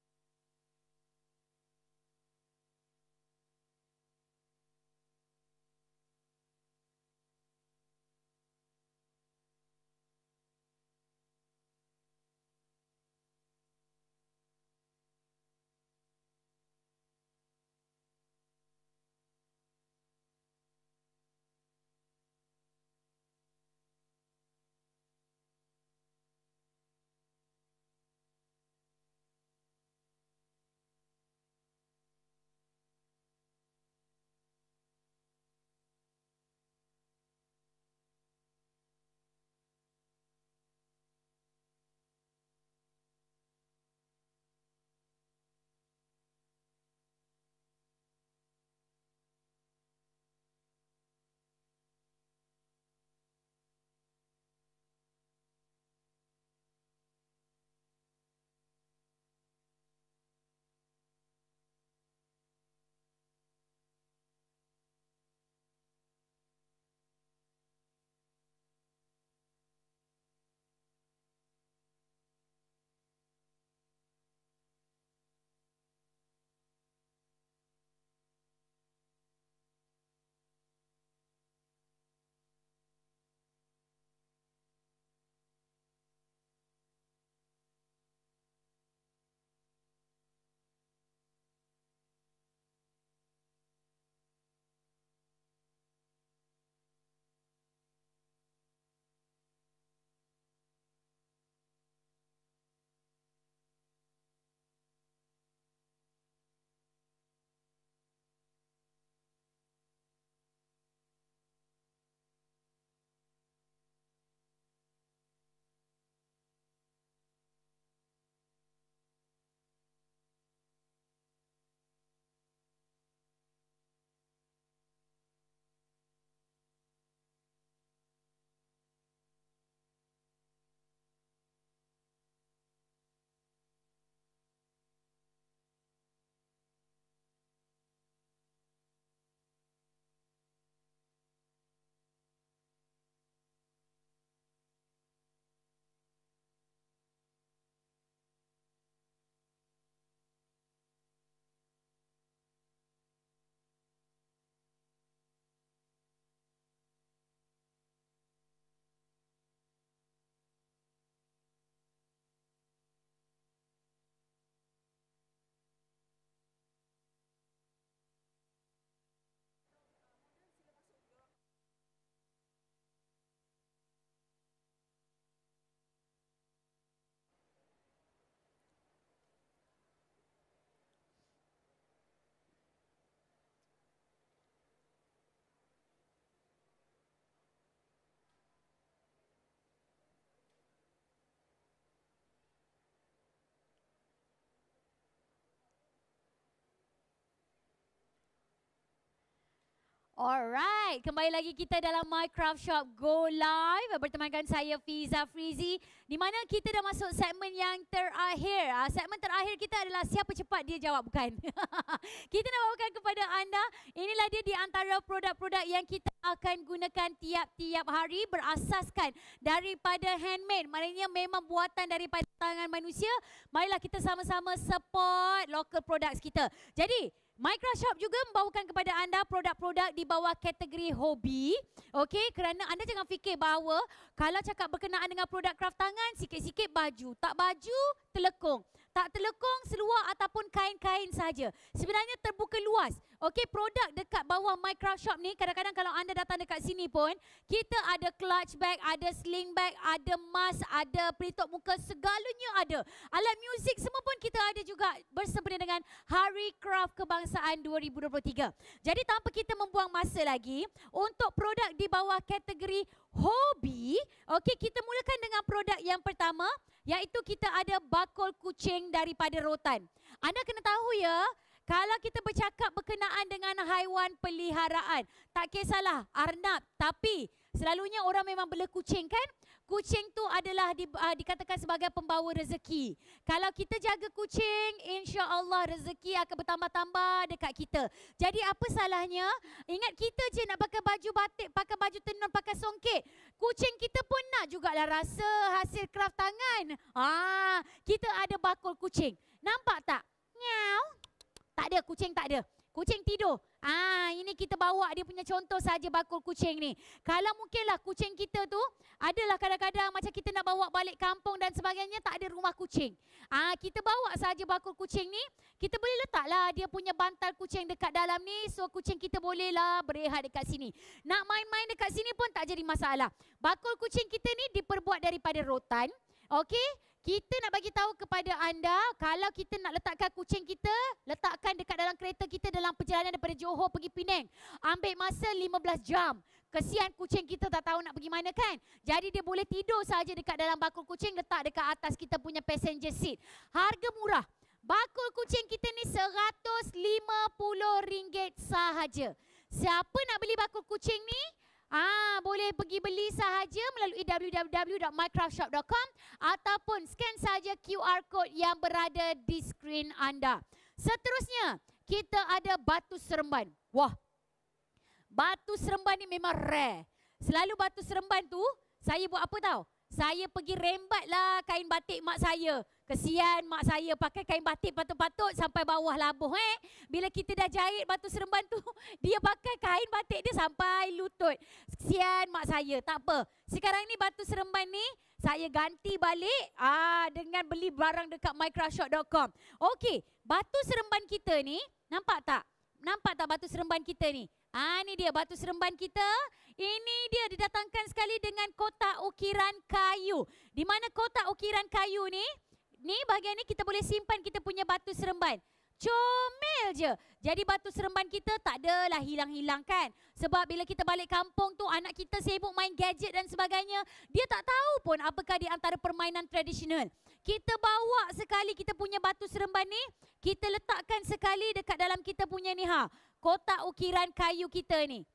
Alright, kembali lagi kita dalam Minecraft Shop Go Live bertemankan saya Fiza Frizi, di mana kita dah masuk segmen yang terakhir. Segmen terakhir kita adalah siapa cepat dia jawab, bukan? Kita nak bawakan kepada anda, inilah dia di antara produk-produk yang kita akan gunakan tiap-tiap hari berasaskan daripada handmade. Maknanya memang buatan daripada tangan manusia. Marilah kita sama-sama support local products kita. Jadi, Minecraft Shop juga membawakan kepada anda produk-produk di bawah kategori hobi. Okey, kerana anda jangan fikir bahawa kalau cakap berkenaan dengan produk craft tangan, sikit-sikit baju. Tak baju, telekung. Tak telekung, seluar ataupun kain-kain saja. Sebenarnya terbuka luas. Okey, produk dekat bawah Minecraft Shop ni, kadang-kadang kalau anda datang dekat sini pun, kita ada clutch bag, ada sling bag, ada mask, ada pelitup muka, segalanya ada. Alat muzik semua pun kita ada juga bersempena dengan Hari Craft Kebangsaan 2023. Jadi tanpa kita membuang masa lagi, untuk produk di bawah kategori hobi, okey, kita mulakan dengan produk yang pertama, iaitu kita ada bakul kucing daripada rotan. Anda kena tahu ya, kalau kita bercakap berkenaan dengan haiwan peliharaan, tak kisahlah arnab, tapi selalunya orang memang bela kucing kan? Kucing tu adalah dikatakan sebagai pembawa rezeki. Kalau kita jaga kucing, insya-Allah rezeki akan bertambah-tambah dekat kita. Jadi apa salahnya? Ingat kita je nak pakai baju batik, pakai baju tenun, pakai songket. Kucing kita pun nak jugalah rasa hasil craft tangan. Kita ada bakul kucing. Nampak tak? Nyau. Tak ada, kucing tak ada. Kucing tidur. Ini kita bawa dia punya contoh saja bakul kucing ni. Kalau mungkinlah kucing kita tu adalah kadang-kadang macam kita nak bawa balik kampung dan sebagainya, tak ada rumah kucing. Kita bawa saja bakul kucing ni, kita boleh letaklah dia punya bantal kucing dekat dalam ni, so kucing kita bolehlah berehat dekat sini. Nak main-main dekat sini pun tak jadi masalah. Bakul kucing kita ni diperbuat daripada rotan. Okey? Kita nak bagi tahu kepada anda, kalau kita nak letakkan kucing kita, letakkan dekat dalam kereta kita dalam perjalanan daripada Johor pergi Penang. Ambil masa 15 jam. Kesian kucing kita tak tahu nak pergi mana kan? Jadi dia boleh tidur saja dekat dalam bakul kucing, letak dekat atas kita punya passenger seat. Harga murah. Bakul kucing kita ni RM150 sahaja. Siapa nak beli bakul kucing ni? Boleh pergi beli sahaja melalui www.minecraftshop.com ataupun scan saja QR code yang berada di skrin anda. Seterusnya, kita ada batu seremban. Wah, batu seremban ni memang rare. Selalu batu seremban tu, saya buat apa tahu? Saya pergi rembatlah kain batik mak saya. Kesian mak saya pakai kain batik patut-patut sampai bawah labuh. Bila kita dah jahit batu seremban tu, dia pakai kain batik dia sampai lutut. Kesian mak saya, tak apa. Sekarang ni batu seremban ni, saya ganti balik dengan beli barang dekat minecraftshop.com. Okey, batu seremban kita ni, nampak tak? Nampak tak batu seremban kita ni? Ni dia batu seremban kita. Ini dia didatangkan sekali dengan kotak ukiran kayu. Di mana kotak ukiran kayu ni bahagian ni kita boleh simpan kita punya batu seremban. Comel je. Jadi batu seremban kita tak adalah hilang-hilang kan. Sebab bila kita balik kampung tu, anak kita sibuk main gadget dan sebagainya. Dia tak tahu pun apakah di antara permainan tradisional. Kita bawa sekali kita punya batu seremban ni, kita letakkan sekali dekat dalam kita punya ni kotak ukiran kayu kita ni.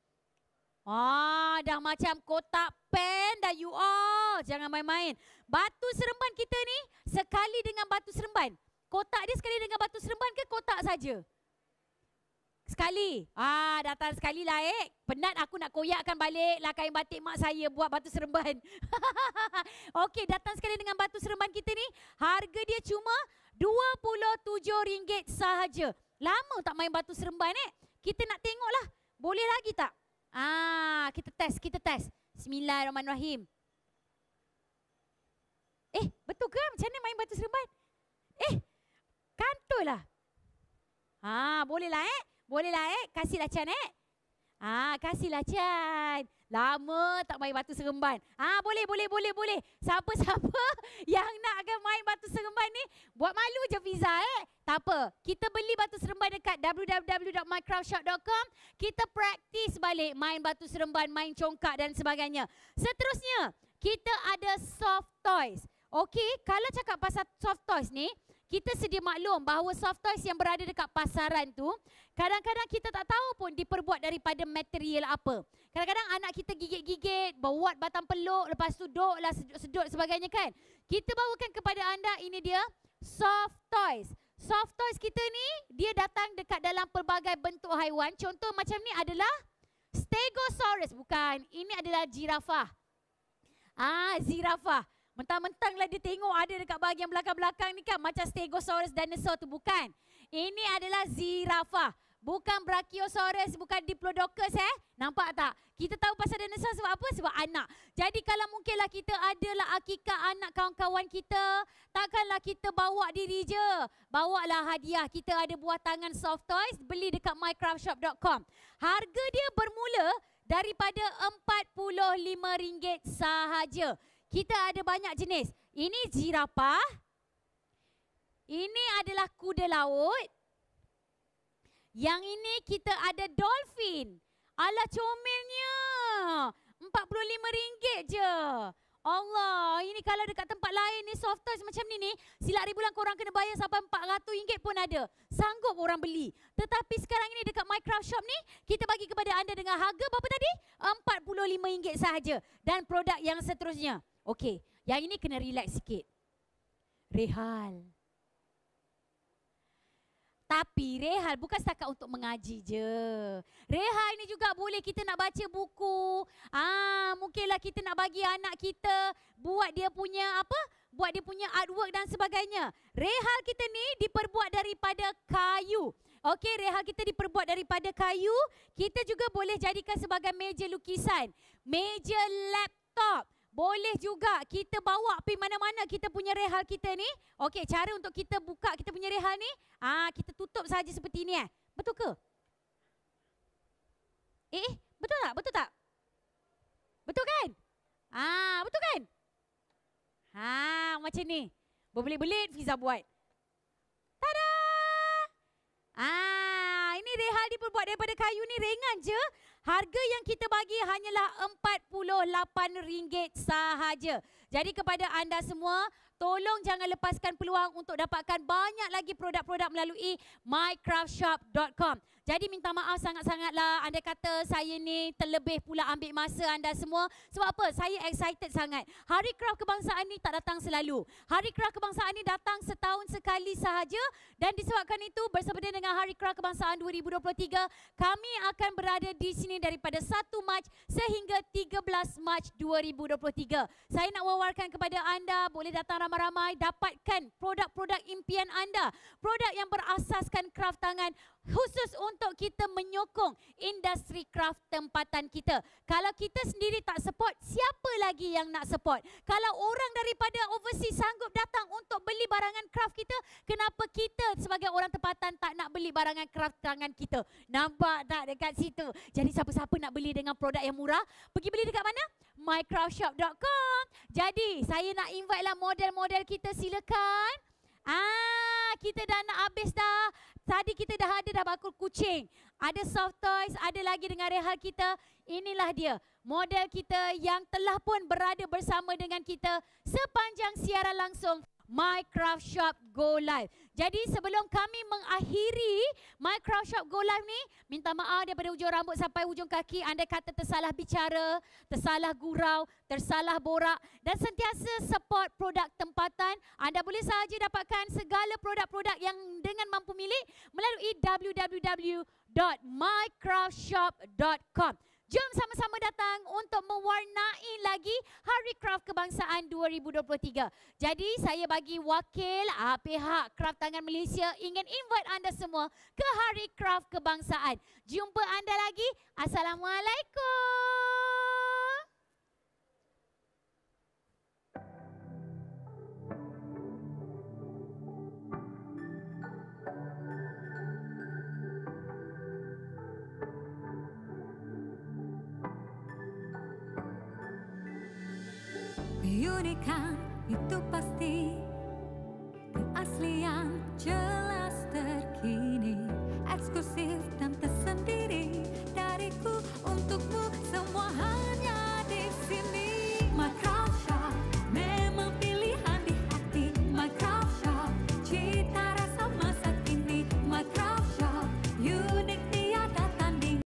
Dah macam kotak pen dah you all. Jangan main-main. Batu seremban kita ni sekali dengan batu seremban. Kotak dia sekali dengan batu seremban ke kotak saja? Sekali. Datang sekali lah Penat aku nak koyakkan balik lah kain batik mak saya buat batu seremban. Okey, datang sekali dengan batu seremban kita ni. Harga dia cuma RM27 sahaja. Lama tak main batu seremban Kita nak tengok lah. Boleh lagi tak? Kita test. Bismillahirrahmanirrahim. Betul ke macam mana main batu seremban? Kantul lah. Boleh lah Boleh lah kasihlah Chan kasihlah Chan. Lama tak main batu seremban. Boleh. Siapa-siapa yang nak akan main batu seremban ni, buat malu je Fiza Tak apa. Kita beli batu seremban dekat www.minecraftshop.com. Kita praktis balik main batu seremban, main congkak dan sebagainya. Seterusnya, kita ada soft toys. Okey, kalau cakap pasal soft toys ni, kita sedia maklum bahawa soft toys yang berada dekat pasaran tu, kadang-kadang kita tak tahu pun diperbuat daripada material apa. Kadang-kadang anak kita gigit-gigit, buat batang peluk, lepas tu duduklah sedut sebagainya kan. Kita bawakan kepada anda, ini dia soft toys. Soft toys kita ni, dia datang dekat dalam pelbagai bentuk haiwan. Contoh macam ni adalah Stegosaurus. Bukan, ini adalah jirafah. Zirafah. Mentang-mentanglah dia tengok ada dekat bahagian belakang-belakang ni kan macam Stegosaurus dinosaur tu. Bukan. Ini adalah zirafah. Bukan Brachiosaurus, bukan Diplodocus Nampak tak? Kita tahu pasal dinosaur sebab apa? Sebab anak. Jadi kalau mungkinlah kita adalah akikah anak kawan-kawan kita, takkanlah kita bawa diri je. Bawalah hadiah. Kita ada buah tangan soft toys, beli dekat mycraftshop.com. Harga dia bermula daripada RM45 sahaja. Kita ada banyak jenis. Ini jirafah. Ini adalah kuda laut. Yang ini kita ada dolphin. Alah comelnya. RM45 je. Allah, ini kalau dekat tempat lain ni soft toys macam ni silap ribuan korang kena bayar sampai RM400 pun ada. Sanggup orang beli. Tetapi sekarang ini dekat Mycraft Shop ni, kita bagi kepada anda dengan harga berapa tadi? RM45 sahaja. Dan produk yang seterusnya. Okey, yang ini kena relax sikit. Rehal. Tapi rehal bukan setakat untuk mengaji je. Rehal ni juga boleh kita nak baca buku. Mungkinlah kita nak bagi anak kita buat dia punya apa? Buat dia punya artwork dan sebagainya. Rehal kita ni diperbuat daripada kayu. Okey, rehal kita diperbuat daripada kayu. Kita juga boleh jadikan sebagai meja lukisan, meja laptop. Boleh juga kita bawa pergi mana-mana kita punya rehal kita ni. Okey, cara untuk kita buka kita punya rehal ni, kita tutup saja seperti ni Betul ke? Betul tak? Betul tak? Betul kan? Betul kan? Macam ni. Berbelit-belit Fiza buat. Tada! Ini rehal diperbuat daripada kayu ni ringan je. Harga yang kita bagi hanyalah RM48 sahaja. Jadi kepada anda semua, tolong jangan lepaskan peluang untuk dapatkan banyak lagi produk-produk melalui mycraftshop.com. Jadi minta maaf sangat-sangatlah anda kata saya ni terlebih pula ambil masa anda semua. Sebab apa? Saya excited sangat. Hari Kraft Kebangsaan ni tak datang selalu. Hari Kraft Kebangsaan ni datang setahun sekali sahaja. Dan disebabkan itu bersempena dengan Hari Kraft Kebangsaan 2023, kami akan berada di sini daripada 1 Mac sehingga 13 Mac 2023. Saya nak wawarkan kepada anda, boleh datang ramai-ramai, dapatkan produk-produk impian anda. Produk yang berasaskan kraft tangan khusus untuk kita menyokong industri kraft tempatan kita. Kalau kita sendiri tak support, siapa lagi yang nak support? Kalau orang daripada overseas sanggup datang untuk beli barangan kraft kita, kenapa kita sebagai orang tempatan tak nak beli barangan kraft tangan kita? Nampak tak dekat situ? Jadi siapa-siapa nak beli dengan produk yang murah, pergi beli dekat mana? mycraftshop.com. Jadi saya nak invite lah model-model kita, silakan. Kita dah nak habis dah. Tadi kita dah ada dah bakul kucing. Ada soft toys, ada lagi dengan rehal kita. Inilah dia model kita yang telah pun berada bersama dengan kita sepanjang siaran langsung Mycraft Shop Go Live. Jadi sebelum kami mengakhiri Mycraft Shop Go Live ni, minta maaf daripada ujung rambut sampai ujung kaki anda kata tersalah bicara, tersalah gurau, tersalah borak dan sentiasa support produk tempatan. Anda boleh sahaja dapatkan segala produk-produk yang dengan mampu milik melalui www.mycraftshop.com. Jom sama-sama datang untuk mewarnai lagi Hari Kraft Kebangsaan 2023. Jadi saya bagi wakil pihak Kraft Tangan Malaysia ingin invite anda semua ke Hari Kraft Kebangsaan. Jumpa anda lagi. Assalamualaikum. Keunikan itu pasti, keaslian jelas terkini, eksklusif dan tersendiri dariku untukmu.